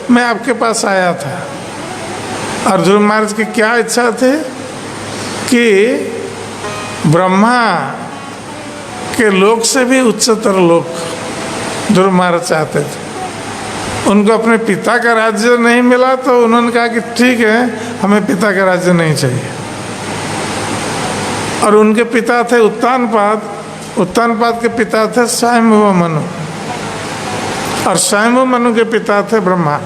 मैं आपके पास आया था। और ध्रुव महाराज की क्या इच्छा थी कि ब्रह्मा के लोक से भी उच्चतर लोक ध्रुव महाराज चाहते थे। उनको अपने पिता का राज्य नहीं मिला तो उन्होंने कहा कि ठीक है, हमें पिता का राज्य नहीं चाहिए। और उनके पिता थे उत्तानपाद, उत्तानपाद के पिता थे स्वयंभुव मनु, और स्वयंभुव मनु के पिता थे ब्रह्मा।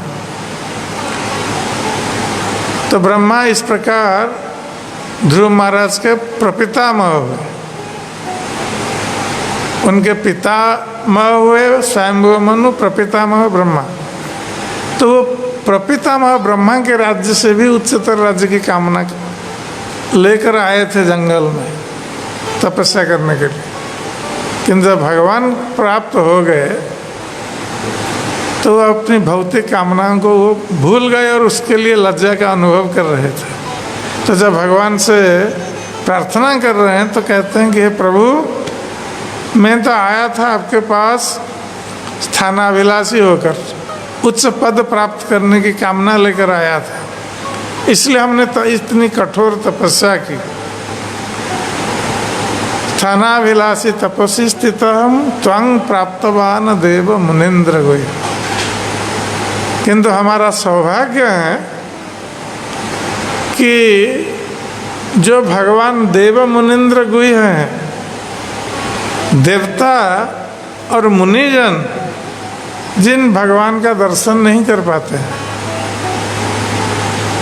तो ब्रह्मा इस प्रकार ध्रुव महाराज के प्रपितामह हुए, उनके पितामह हुए स्वयंभुव मनु, प्रपितामह ब्रह्मा। तो वो प्रपितामह ब्रह्मा के राज्य से भी उच्चतर राज्य की कामना लेकर आए थे जंगल में तपस्या करने के लिए। किंतु जब भगवान प्राप्त हो गए तो वो अपनी भौतिक कामनाओं को वो भूल गए और उसके लिए लज्जा का अनुभव कर रहे थे। तो जब भगवान से प्रार्थना कर रहे हैं तो कहते हैं कि हे प्रभु, मैं तो आया था आपके पास स्थानाभिलाषी होकर, उच्च पद प्राप्त करने की कामना लेकर आया था, इसलिए हमने इतनी कठोर तपस्या की। स्थानाभिलाषी तपस्वी स्थित हम त्वं प्राप्तवान देव मुनीन्द्र गोय। किंतु हमारा सौभाग्य है कि जो भगवान देव मुनीन्द्र गुह हैं, देवता और मुनिजन जिन भगवान का दर्शन नहीं कर पाते हैं,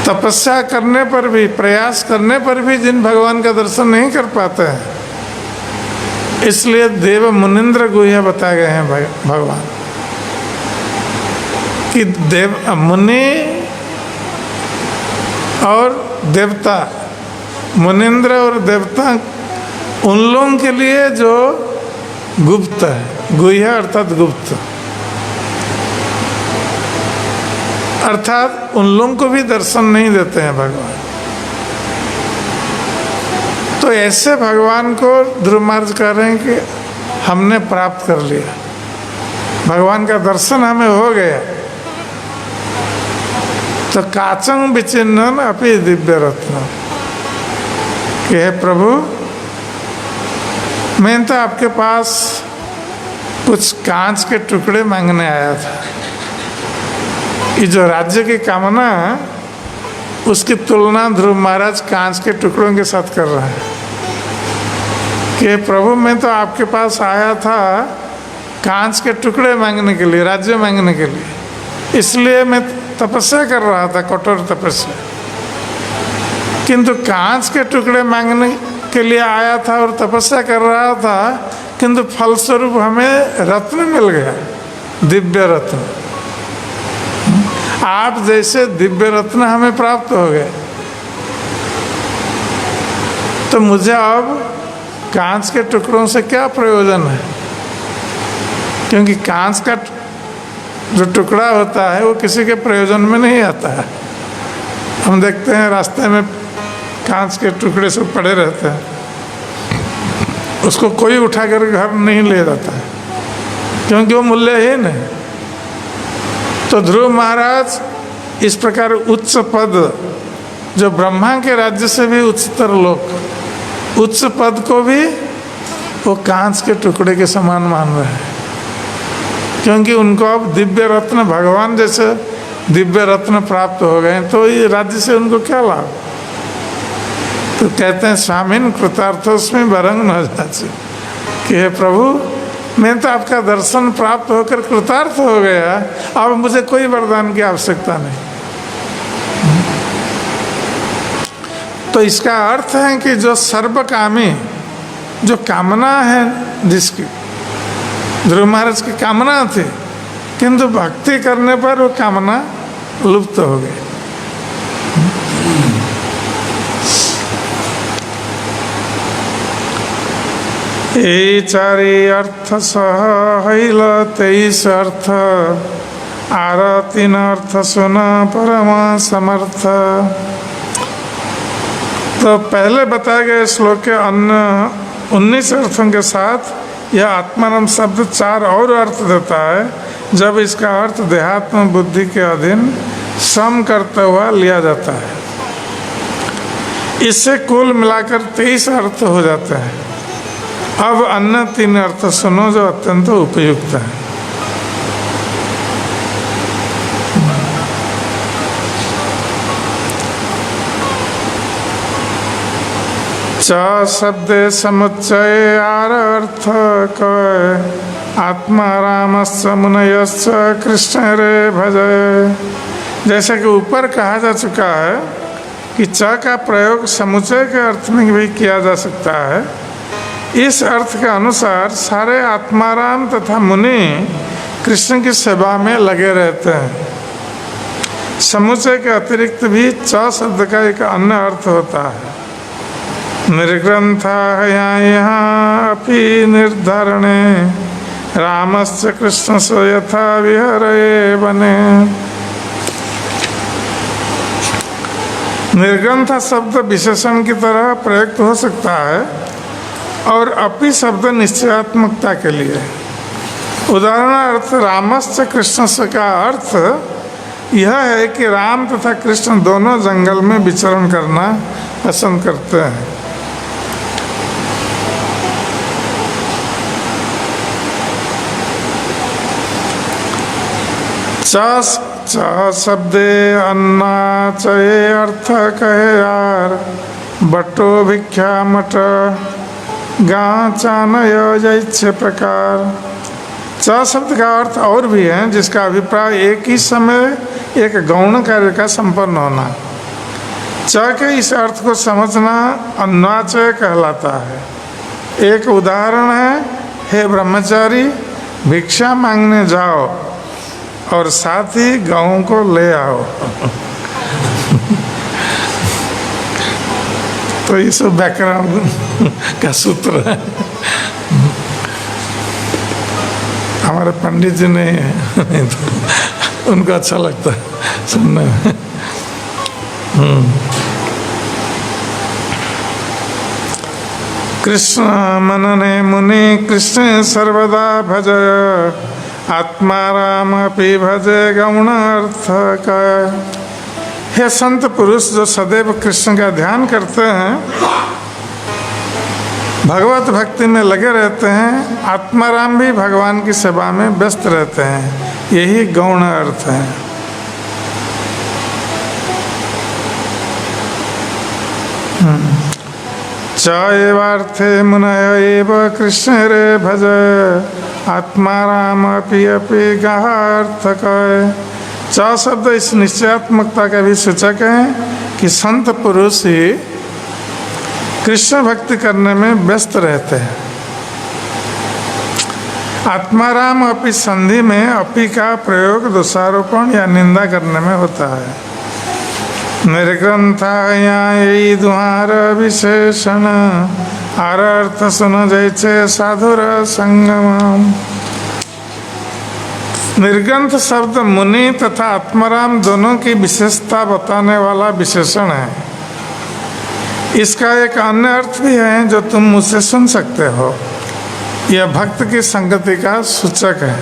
तपस्या करने पर भी, प्रयास करने पर भी जिन भगवान का दर्शन नहीं कर पाते हैं, इसलिए देव मुनीन्द्र गुह्य बताए गए हैं भगवान कि देव मुनि और देवता, मुनीन्द्र और देवता उन लोगों के लिए जो गुप्त है, गुह्य अर्थात गुप्त, अर्थात उन लोगों को भी दर्शन नहीं देते हैं भगवान। तो ऐसे भगवान को ध्रुव महाराज कह रहे हैं कि हमने प्राप्त कर लिया, भगवान का दर्शन हमें हो गया। तो काचंग विचिन्नन अपि दिव्य रत्न, कि हे प्रभु, मैं तो आपके पास कुछ कांच के टुकड़े मांगने आया था। ये जो राज्य की कामना, उसकी तुलना ध्रुव महाराज कांच के टुकड़ों के साथ कर रहा है कि प्रभु, मैं तो आपके पास आया था कांच के टुकड़े मांगने के लिए, राज्य मांगने के लिए, इसलिए मैं तपस्या कर रहा था, कठोर तपस्या। किंतु कांच के टुकड़े मांगने के लिए आया था और तपस्या कर रहा था, किंतु फलस्वरूप हमें रत्न मिल गया, दिव्य रत्न। आप जैसे दिव्य रत्न हमें प्राप्त हो गए। तो मुझे अब कांच के टुकड़ों से क्या प्रयोजन है, क्योंकि कांच का जो टुकड़ा होता है वो किसी के प्रयोजन में नहीं आता है। हम देखते हैं रास्ते में कांच के टुकड़े से पड़े रहते हैं, उसको कोई उठाकर घर नहीं ले जाता है, क्योंकि वो मूल्यहीन है। तो ध्रुव महाराज इस प्रकार उच्च पद, जो ब्रह्मा के राज्य से भी उच्चतर लोक, उच्च पद को भी वो कांच के टुकड़े के समान मान रहे हैं, क्योंकि उनको अब दिव्य रत्न, भगवान जैसे दिव्य रत्न प्राप्त हो गए, तो ये राज्य से उनको क्या लाभ। तो कहते हैं स्वामिन कृतार्थोस्मि वरं न जाचे, कि हे प्रभु, मैं तो आपका दर्शन प्राप्त होकर कृतार्थ हो गया, अब मुझे कोई वरदान की आवश्यकता नहीं। तो इसका अर्थ है कि जो सर्वकामी, जो कामना है जिसकी, ध्रुव महाराज की कामना थी, किंतु भक्ति करने पर वो कामना लुप्त हो गई। এই চারি অর্থ সহ হইল 23 অর্থ आरतीन अर्थ सुना परम समर्थ। तो पहले बताए गए श्लोक के अन्य 19 अर्थों के साथ यह आत्माराम शब्द 4 और अर्थ देता है। जब इसका अर्थ देहात्म बुद्धि के अधीन श्रम करता हुआ लिया जाता है, इससे कुल मिलाकर 23 अर्थ हो जाते हैं। अब अन्य 3 अर्थ सुनो जो अत्यंत उपयुक्त हैं। च शब्दे समुच्चय आर अर्थ कय आत्मारामस्य मुनयश्च कृष्ण रे भजय। जैसा कि ऊपर कहा जा चुका है कि च का प्रयोग समुच्चय के अर्थ में भी किया जा सकता है। इस अर्थ के अनुसार सारे आत्माराम तथा मुनि कृष्ण की सेवा में लगे रहते हैं। समुच्चय के अतिरिक्त भी च शब्द का एक अन्य अर्थ होता है। निर्ग्रंथा यहाँ अपि निर्धारणे रामस्य कृष्ण सो यथा विहरये बने। निर्ग्रंथ शब्द विशेषण की तरह प्रयुक्त हो सकता है और अपि शब्द निश्चयात्मकता के लिए। उदाहरणार्थ रामस्य कृष्ण का अर्थ यह है कि राम तथा कृष्ण दोनों जंगल में विचरण करना पसंद करते हैं। च शब्दे अन्ना चये अर्थ कहे यार बटो भिक्षा मठ गा चानय प्रकार। च शब्द का अर्थ और भी है, जिसका अभिप्राय एक ही समय एक गौण कार्य का संपन्न होना। च के इस अर्थ को समझना अन्नाचय कहलाता है। एक उदाहरण है, हे ब्रह्मचारी भिक्षा मांगने जाओ और साथ ही गाँव को ले आओ। तो ये सब व्याकरण का सूत्र है। हमारे पंडित जी ने तो उनको अच्छा लगता है सुनने में। कृष्ण मनने मुनि कृष्ण सर्वदा भजय आत्माराम अपि भजे गौण अर्थ का। हे संत पुरुष जो सदैव कृष्ण का ध्यान करते हैं, भगवत भक्ति में लगे रहते हैं, आत्माराम भी भगवान की सेवा में व्यस्त रहते हैं, यही गौण अर्थ है। च एवार्थे मुनय एव कृष्ण रे भज आत्माराम अपि अपि गह अर्थ कय। च शब्द इस निश्चयात्मकता का भी सूचक है कि संत पुरुष ही कृष्ण भक्ति करने में व्यस्त रहते हैं। आत्माराम अपि संधि में अपि का प्रयोग दोषारोपण या निंदा करने में होता है। निर्ग्रंथा यही दुहार विशेषण आर अर्थ सुन जैसे साधुर संगम। निर्ग्रंथ शब्द मुनि तथा आत्माराम दोनों की विशेषता बताने वाला विशेषण है। इसका एक अन्य अर्थ भी है जो तुम मुझसे सुन सकते हो। यह भक्त की संगति का सूचक है।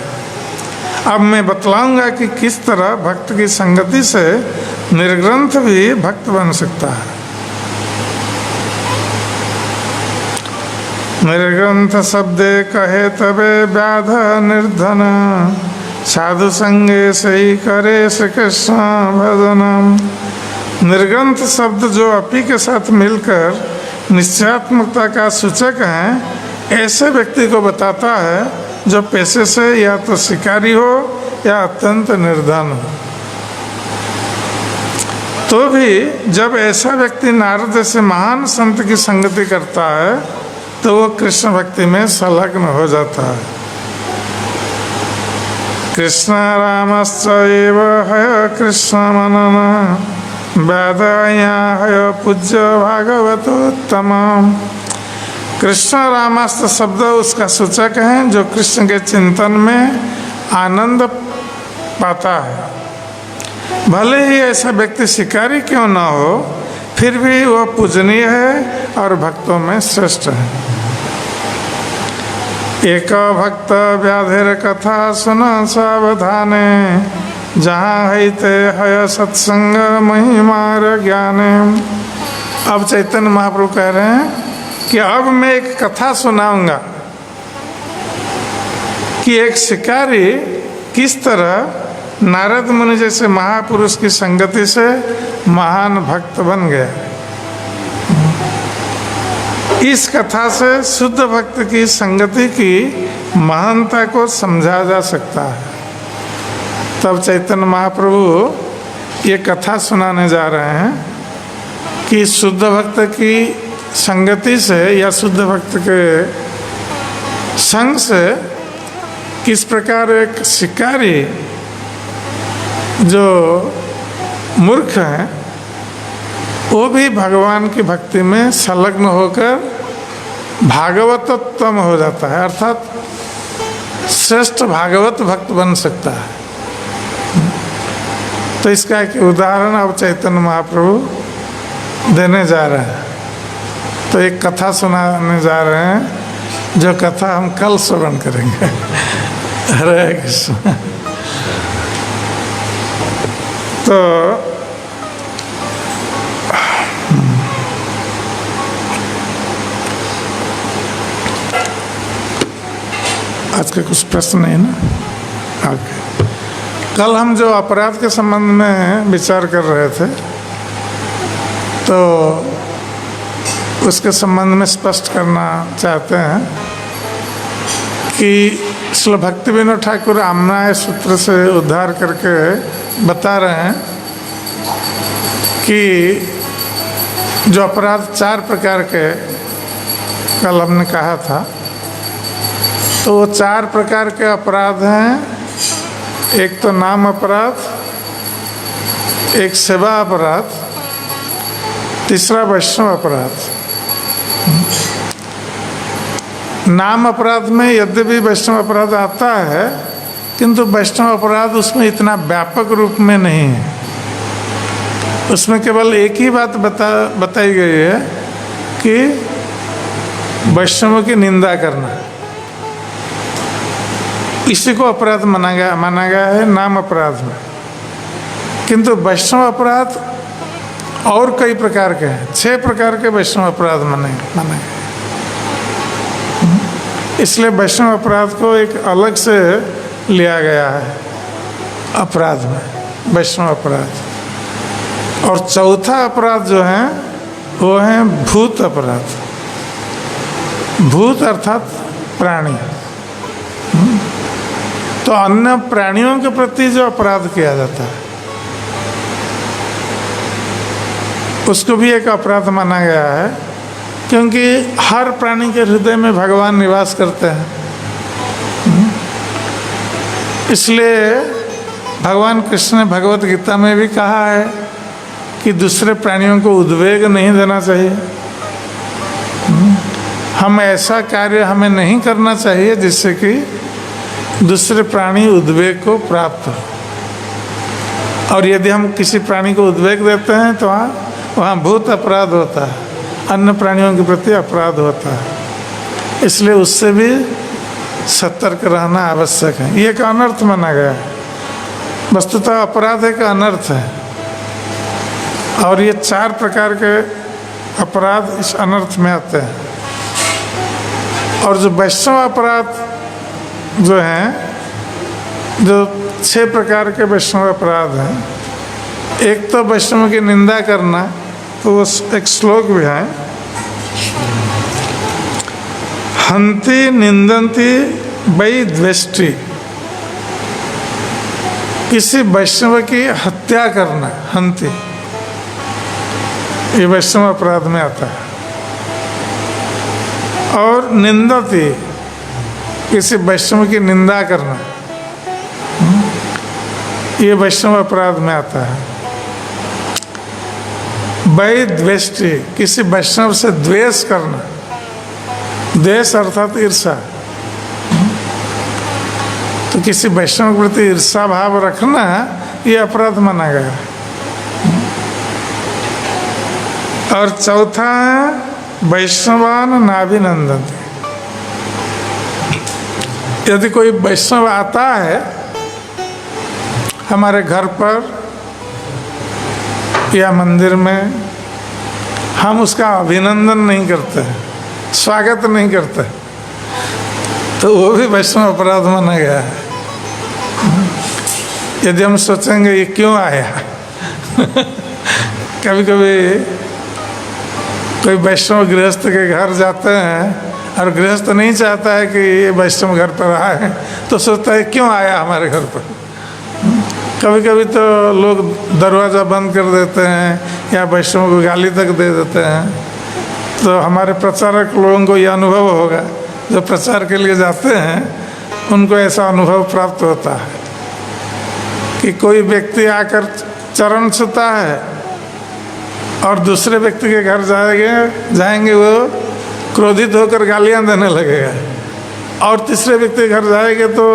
अब मैं बतलाऊंगा कि किस तरह भक्त की संगति से निर्ग्रंथ भी भक्त बन सकता है। निर्ग्रंथ शब्दे कहे तबे व्याध निर्धन साधु संगे से ही करे श्री कृष्ण भजनम। निर्ग्रंथ शब्द जो अपि के साथ मिलकर निश्चयात्मकता का सूचक है, ऐसे व्यक्ति को बताता है जो पेशे से या तो शिकारी हो या अत्यंत निर्धन हो। तो भी जब ऐसा व्यक्ति नारद जैसे महान संत की संगति करता है तो वो कृष्ण भक्ति में संलग्न हो जाता है। कृष्ण रामश्चैव हय कृष्ण मनन वेदया हय पूज्य भागवतोत्तम। कृष्ण रामस्त्र शब्द उसका सूचक है जो कृष्ण के चिंतन में आनंद पाता है। भले ही ऐसा व्यक्ति शिकारी क्यों न हो, फिर भी वह पूजनीय है और भक्तों में श्रेष्ठ है। एक भक्त व्याधिर कथा सुन सावधाने, जहाँ है ते है सत्संग महिमार ज्ञाने। अब चैतन्य महाप्रभु कह रहे हैं कि अब मैं एक कथा सुनाऊंगा कि एक शिकारी किस तरह नारद मुनि जैसे महापुरुष की संगति से महान भक्त बन गया। इस कथा से शुद्ध भक्त की संगति की महानता को समझा जा सकता है। तब चैतन्य महाप्रभु ये कथा सुनाने जा रहे हैं कि शुद्ध भक्त की संगति से या शुद्ध भक्त के संग से किस प्रकार एक शिकारी जो मूर्ख है वो भी भगवान की भक्ति में संलग्न होकर भागवतोत्तम हो जाता है, अर्थात श्रेष्ठ भागवत भक्त बन सकता है। तो इसका एक उदाहरण अब चैतन्य महाप्रभु देने जा रहे हैं। तो एक कथा सुनाने जा रहे हैं जो कथा हम कल श्रवण करेंगे। हरे कृष्ण। तो आज का कुछ प्रश्न नहीं ना? आगे कल हम जो अपराध के संबंध में विचार कर रहे थे तो उसके संबंध में स्पष्ट करना चाहते हैं कि श्री भक्ति विनोद ठाकुर आम्नाय सूत्र से उद्धार करके बता रहे हैं कि जो अपराध 4 प्रकार के कल हमने कहा था, तो वो 4 प्रकार के अपराध हैं। एक तो नाम अपराध, एक सेवा अपराध, तीसरा वैष्णव अपराध। नाम अपराध में यद्यपि वैष्णव अपराध आता है, किंतु वैष्णव अपराध उसमें इतना व्यापक रूप में नहीं है। उसमें केवल एक ही बात बताई गई है कि वैष्णव की निंदा करना, इसी को अपराध माना गया है नाम अपराध में। किंतु वैष्णव अपराध और कई प्रकार के हैं, 6 प्रकार के वैष्णव अपराध माने गए। इसलिए वैष्णव अपराध को एक अलग से लिया गया है अपराध में, वैष्णव अपराध। और चौथा अपराध जो है वो है भूत अपराध। भूत अर्थात प्राणी। तो अन्य प्राणियों के प्रति जो अपराध किया जाता है उसको भी एक अपराध माना गया है, क्योंकि हर प्राणी के हृदय में भगवान निवास करते हैं। इसलिए भगवान कृष्ण ने भगवत गीता में भी कहा है कि दूसरे प्राणियों को उद्वेग नहीं देना चाहिए। हम ऐसा कार्य हमें नहीं करना चाहिए जिससे कि दूसरे प्राणी उद्वेग को प्राप्त हो। और यदि हम किसी प्राणी को उद्वेग देते हैं तो वहाँ भूत अपराध होता है, अन्य प्राणियों के प्रति अपराध होता है। इसलिए उससे भी सतर्क रहना आवश्यक है। ये एक अनर्थ माना गया है। वस्तुतः अपराध एक अनर्थ है, और ये 4 प्रकार के अपराध इस अनर्थ में आते हैं। और जो वैष्णव अपराध जो हैं, जो 6 प्रकार के वैष्णव अपराध हैं, एक तो वैष्णव की निंदा करना, तो वो एक श्लोक भी है, हंति निंदन्ति वै द्वेष्टि। किसी वैष्णव की हत्या करना, हंति, ये वैष्णव अपराध में आता है। और निंदति, किसी वैष्णव की निंदा करना, ये वैष्णव अपराध में आता है। वै द्वेष्टि, किसी वैष्णव से द्वेष करना, द्वेष अर्थात ईर्षा, तो किसी वैष्णव के प्रति ईर्षा भाव रखना ये अपराध माना गया। और चौथा, वैष्णवान नाभिनंदन। यदि कोई वैष्णव आता है हमारे घर पर या मंदिर में, हम उसका अभिनंदन नहीं करते, स्वागत नहीं करते, तो वो भी वैष्णव अपराध माना गया है। यदि हम सोचेंगे ये क्यों आया कभी कभी कोई वैष्णव गृहस्थ के घर जाते हैं और गृहस्थ नहीं चाहता है कि ये वैष्णव घर पर आए, तो सोचता है क्यों आया हमारे घर पर। कभी कभी तो लोग दरवाज़ा बंद कर देते हैं या वैष्णव को गाली तक दे देते हैं। तो हमारे प्रचारक लोगों को यह अनुभव होगा, जो प्रचार के लिए जाते हैं उनको ऐसा अनुभव प्राप्त होता है कि कोई व्यक्ति आकर चरण छूता है और दूसरे व्यक्ति के घर जाएंगे वो क्रोधित होकर गालियां देने लगेगा, और तीसरे व्यक्ति के घर जाएंगे तो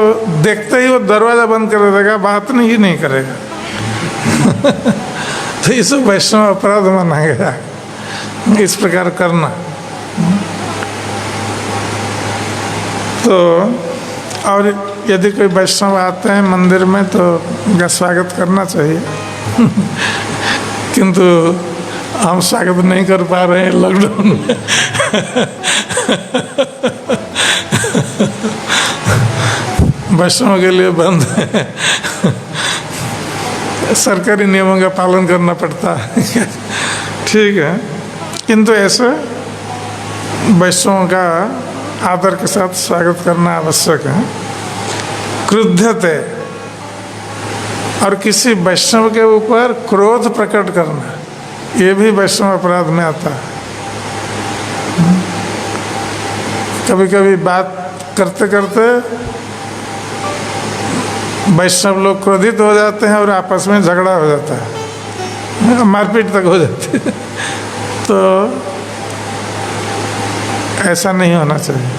देखते ही वो दरवाज़ा बंद कर देगा, बात नहीं करेगा तो इस वैष्णव अपराध माना गया इस प्रकार करना। तो और यदि कोई वैष्णव आते हैं मंदिर में तो उनका स्वागत करना चाहिए किंतु हम स्वागत नहीं कर पा रहे हैं लॉकडाउन में वैष्णव के लिए बंद है सरकारी नियमों का पालन करना पड़ता है ठीक है, किंतु ऐसे वैष्णवों का आदर के साथ स्वागत करना आवश्यक है। क्रुद्धते, और किसी वैष्णव के ऊपर क्रोध प्रकट करना, ये भी वैष्णव अपराध में आता है। कभी कभी बात करते करते वैष्णव लोग क्रोधित हो जाते हैं और आपस में झगड़ा हो जाता है, मारपीट तक हो जाती है तो ऐसा नहीं होना चाहिए।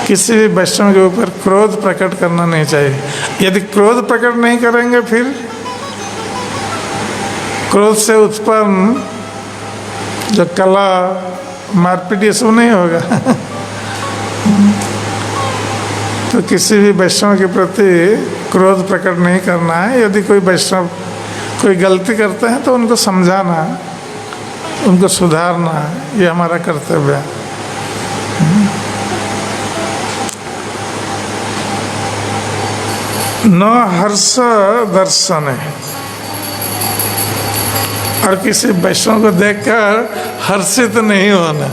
किसी भी वैष्णव के ऊपर क्रोध प्रकट करना नहीं चाहिए। यदि क्रोध प्रकट नहीं करेंगे फिर क्रोध से उत्पन्न जो कला मारपीट ये सब नहीं होगा तो किसी भी वैष्णव के प्रति क्रोध प्रकट नहीं करना है। यदि कोई वैष्णव कोई गलती करते हैं तो उनको समझाना, उनको सुधारना, ये हमारा कर्तव्य है। न हर्ष दर्शन है, और किसी वैष्णव को देखकर हर्षित नहीं होना,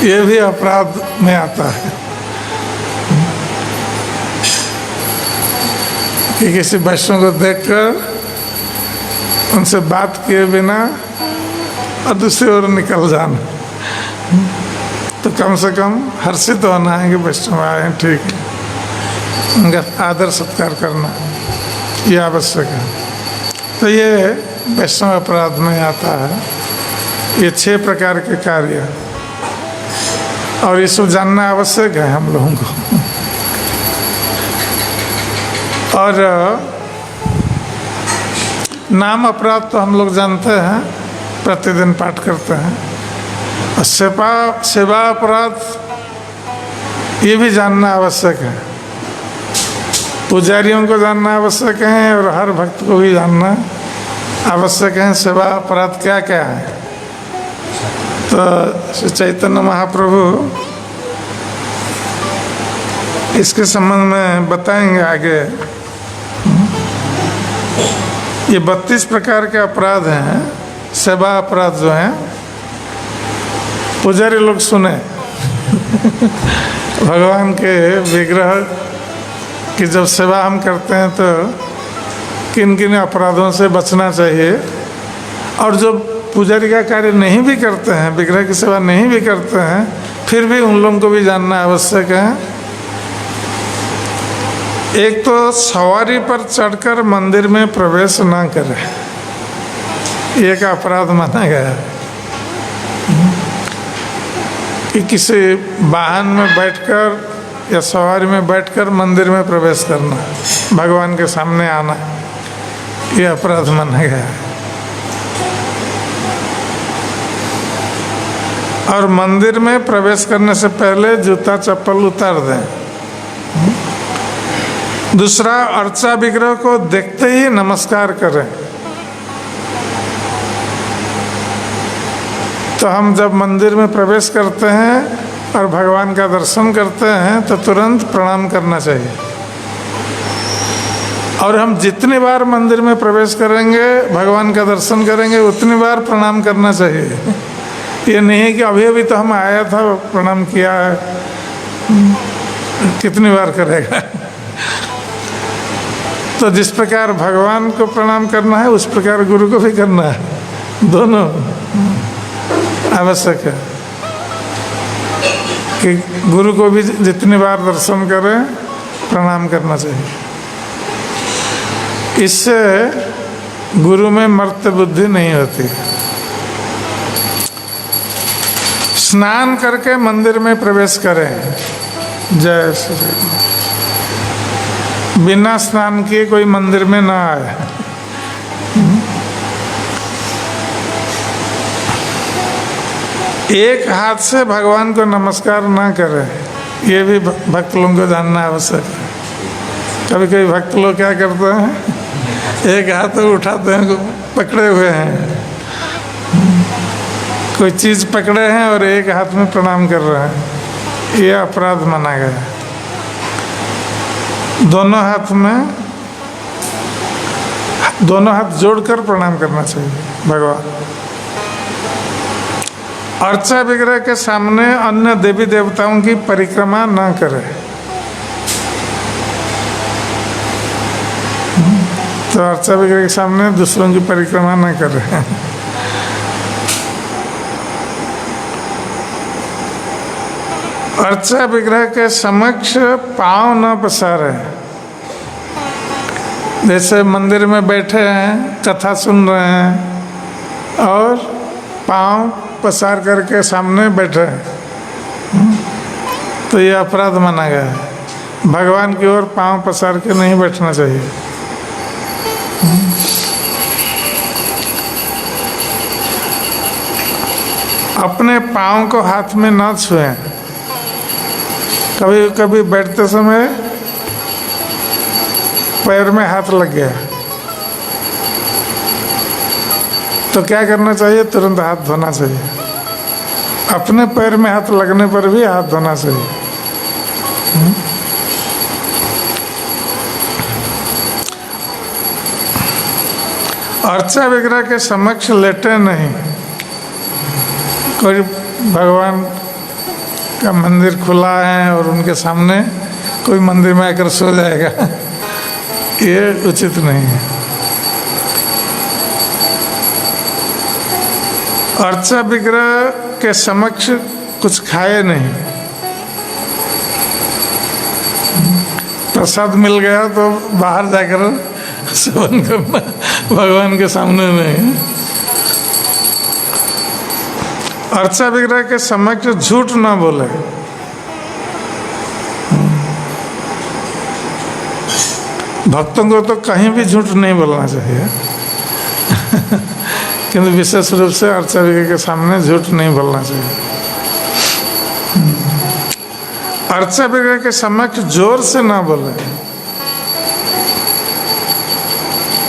ये भी अपराध में आता है कि किसी वैष्णव को देखकर उनसे बात किए बिना और दूसरी ओर निकल जाना, तो कम से कम हर्षित होना है कि वैष्णव आए, ठीक, उनका आदर सत्कार करना ये आवश्यक है। तो ये वैष्णव अपराध में आता है, ये 6 प्रकार के कार्य, और ये सब जानना आवश्यक है हम लोगों को। और नाम अपराध तो हम लोग जानते हैं, प्रतिदिन पाठ करते हैं। और सेवा अपराध ये भी जानना आवश्यक है, पुजारियों को जानना आवश्यक है और हर भक्त को भी जानना आवश्यक है सेवा अपराध क्या क्या है। तो श्री चैतन्य महाप्रभु इसके संबंध में बताएंगे आगे। ये 32 प्रकार के अपराध हैं, सेवा अपराध जो हैं। पुजारी लोग सुने भगवान के विग्रह कि जब सेवा हम करते हैं तो किन किन अपराधों से बचना चाहिए, और जो पुजारी का कार्य नहीं भी करते हैं, विग्रह की सेवा नहीं भी करते हैं, फिर भी उन लोगों को भी जानना आवश्यक है। एक तो सवारी पर चढ़कर मंदिर में प्रवेश ना करें, एक अपराध माना गया है कि किसी वाहन में बैठकर या सवारी में बैठकर मंदिर में प्रवेश करना, भगवान के सामने आना, ये अपराध माना गया है। और मंदिर में प्रवेश करने से पहले जूता चप्पल उतार दें। दूसरा, अर्चा विग्रह को देखते ही नमस्कार करें। तो हम जब मंदिर में प्रवेश करते हैं और भगवान का दर्शन करते हैं तो तुरंत प्रणाम करना चाहिए। और हम जितनी बार मंदिर में प्रवेश करेंगे, भगवान का दर्शन करेंगे, उतनी बार प्रणाम करना चाहिए। ये नहीं है कि अभी अभी तो हम आया था प्रणाम किया है, कितनी बार करेगा। तो जिस प्रकार भगवान को प्रणाम करना है उस प्रकार गुरु को भी करना है, दोनों आवश्यक है। कि गुरु को भी जितनी बार दर्शन करें प्रणाम करना चाहिए। इससे गुरु में मर्त्य बुद्धि नहीं होती। स्नान करके मंदिर में प्रवेश करें। जय श्री राम। बिना स्नान किए कोई मंदिर में ना आए। एक हाथ से भगवान को नमस्कार ना करें, ये भी भक्त लोगों को जानना आवश्यक है। कभी कभी भक्त लोग क्या करते हैं, एक हाथ उठाते हैं, पकड़े हुए हैं, कोई चीज़ पकड़े हैं और एक हाथ में प्रणाम कर रहे हैं, ये अपराध माना गया। दोनों हाथ जोड़कर प्रणाम करना चाहिए भगवान। अर्चा विग्रह के सामने अन्य देवी देवताओं की परिक्रमा न करें। तो अर्चा विग्रह के सामने दूसरों की परिक्रमा न करें। अर्चा विग्रह के समक्ष पांव न पसारे। जैसे मंदिर में बैठे हैं, कथा सुन रहे हैं और पांव पसार करके सामने बैठे हैं, तो ये अपराध माना गया है। भगवान की ओर पांव पसार के नहीं बैठना चाहिए। अपने पांव को हाथ में ना छुएं। कभी कभी बैठते समय पैर में हाथ लग गया तो क्या करना चाहिए, तुरंत हाथ धोना चाहिए। अपने पैर में हाथ लगने पर भी हाथ धोना चाहिए। अर्चा विग्रह के समक्ष लेटे नहीं। कोई भगवान का मंदिर खुला है और उनके सामने कोई मंदिर में आकर सो जाएगा, ये उचित नहीं है। अर्चा विग्रह के समक्ष कुछ खाए नहीं। प्रसाद मिल गया तो बाहर जाकर सेवन करना, भगवान के सामने नहीं। अर्चा विग्रह के समक्ष झूठ ना बोले। भक्तों को तो कहीं भी झूठ नहीं बोलना चाहिए, किंतु विशेष रूप से अर्चा विग्रह के सामने झूठ नहीं बोलना चाहिए। अर्चा विग्रह के समक्ष जोर से ना बोले।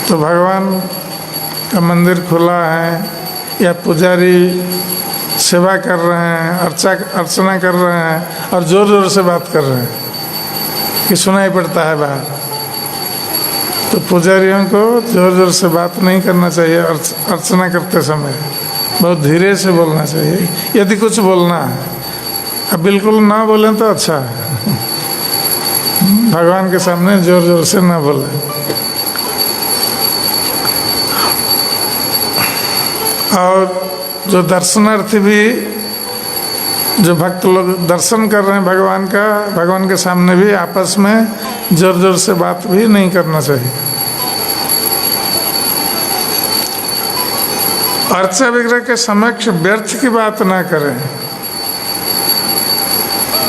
तो भगवान का मंदिर खुला है या पुजारी सेवा कर रहे हैं, अर्चना कर रहे हैं और जोर जोर से बात कर रहे हैं कि सुनाई पड़ता है बाहर, तो पुजारियों को जोर जोर से बात नहीं करना चाहिए। अर्चना करते समय बहुत धीरे से बोलना चाहिए, यदि कुछ बोलना है। अब बिल्कुल ना बोलें तो अच्छा है। भगवान के सामने जोर जोर से ना बोलें। और जो दर्शनार्थी भी, जो भक्त लोग दर्शन कर रहे हैं भगवान का, भगवान के सामने भी आपस में जोर जोर से बात भी नहीं करना चाहिए। अर्चा विग्रह के समक्ष व्यर्थ की बात ना करें।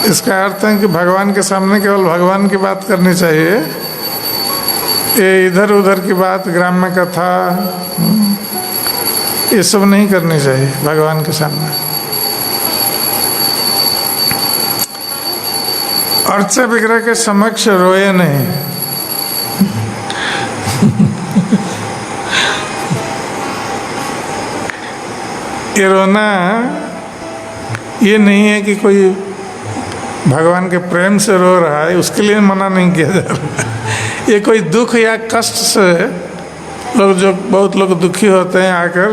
इसका अर्थ है कि भगवान के सामने केवल भगवान की बात करनी चाहिए, ये इधर उधर की बात, ग्राम्य कथा, ये सब नहीं करनी चाहिए भगवान के सामने। अर्चा विग्रह के समक्ष रोए नहीं। ये रोना ये नहीं है कि कोई भगवान के प्रेम से रो रहा है, उसके लिए मना नहीं किया जा रहा। ये कोई दुख या कष्ट से लोग, जो बहुत लोग दुखी होते हैं आकर,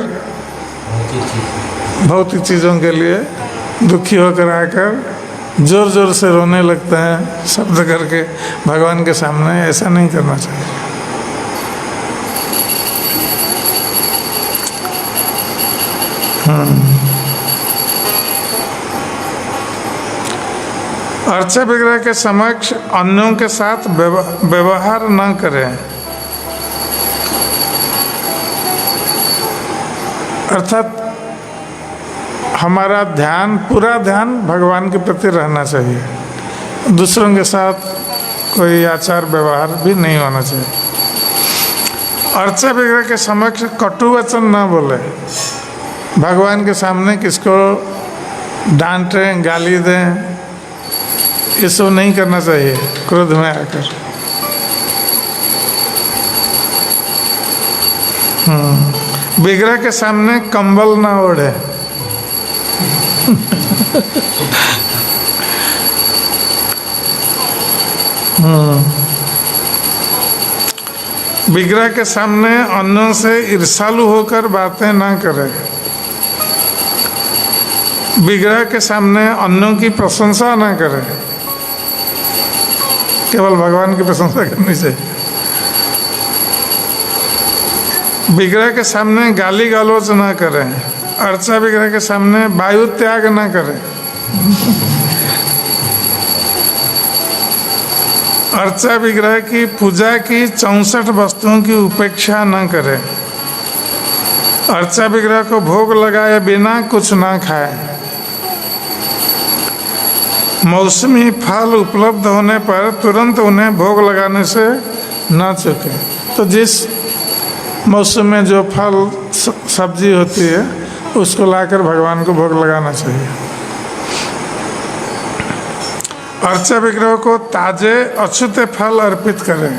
भौतिक चीज़ों के लिए दुखी होकर आकर जोर जोर से रोने लगते हैं शब्द करके भगवान के सामने। ऐसा नहीं करना चाहिए। अर्चा विग्रह के समक्ष अन्यों के साथ व्यवहार न करें, अर्थात हमारा ध्यान, पूरा ध्यान भगवान के प्रति रहना चाहिए। दूसरों के साथ कोई आचार व्यवहार भी नहीं होना चाहिए। अर्चा विग्रह के समक्ष कटु वचन न बोले। भगवान के सामने किसको डांटें, गाली दें, ये सब नहीं करना चाहिए क्रोध में आकर। विग्रह के सामने कंबल ना ओढ़े। विग्रह के सामने अन्यों से ईर्ष्यालु होकर बातें ना करें। विग्रह के सामने अन्यों की प्रशंसा ना करें, केवल भगवान की प्रशंसा करनी चाहिए। विग्रह के सामने गाली गलौज ना करें। अर्चा विग्रह के सामने वायु त्याग ना करें। अर्चा विग्रह की पूजा की 64 वस्तुओं की उपेक्षा न करें। अर्चा विग्रह को भोग लगाए बिना कुछ ना खाए। मौसमी फल उपलब्ध होने पर तुरंत उन्हें भोग लगाने से न चूके। तो जिस मौसम में जो फल सब्जी होती है उसको लाकर भगवान को भोग लगाना चाहिए। अर्चा विग्रह को ताजे अछूते फल अर्पित करें।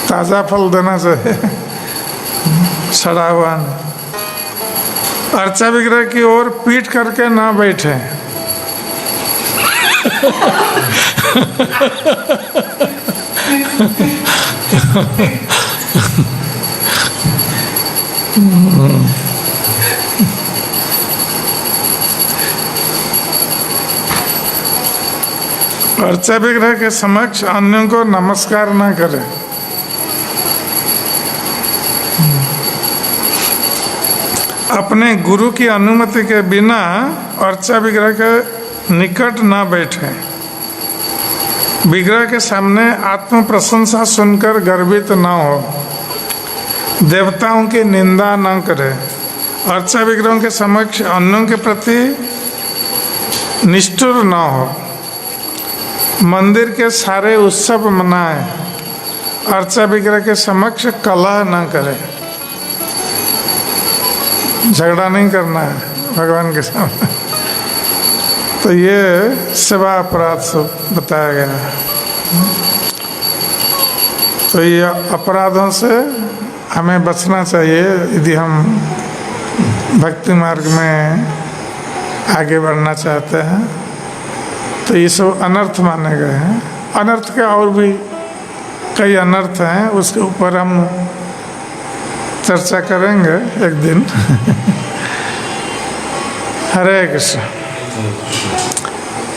ताज़ा फल देना चाहिए, सड़ा हुआ नहीं। अर्चा विग्रह की ओर पीठ करके ना बैठे। अर्चा विग्रह के समक्ष अन्यों को नमस्कार ना करें। अपने गुरु की अनुमति के बिना अर्चा विग्रह के निकट ना बैठे। विग्रह के सामने आत्म प्रशंसा सुनकर गर्वित ना हो। देवताओं की निंदा ना करे। अर्चा विग्रहों के समक्ष अन्यों के प्रति निष्ठुर ना हो। मंदिर के सारे उत्सव मनाए। अर्चा विग्रह के समक्ष कलह ना करे। झगड़ा नहीं करना है भगवान के सामने। तो ये सेवा अपराध सब बताया गया है। तो ये अपराधों से हमें बचना चाहिए यदि हम भक्ति मार्ग में आगे बढ़ना चाहते हैं। तो ये सब अनर्थ माने गए हैं। अनर्थ के और भी कई अनर्थ हैं, उसके ऊपर हम चर्चा करेंगे एक दिन। हरे कृष्ण।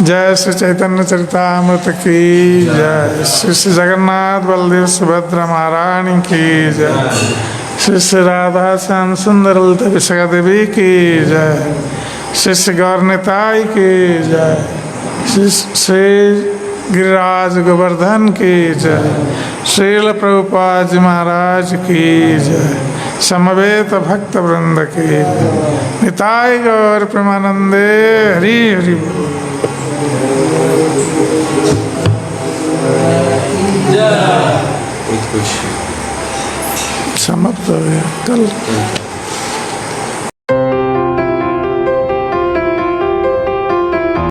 जय श्री चैतन्य चरितामृत की जय। श्री श्री जगन्नाथ बलदेव सुभद्रा महारानी की जय। श्री श्री राधा श्याम सुंदर ललिता विशाखा देवी की जय। श्री श्री गौर निताई की जय। श्री श्री गिरिराज गोवर्धन की जय। श्रील प्रभुपाद जी महाराज की जय। समवेत भक्त वृंद के निताय गौर प्रेमानंदे हरि हरि बोल। समाप्त हो गया कल।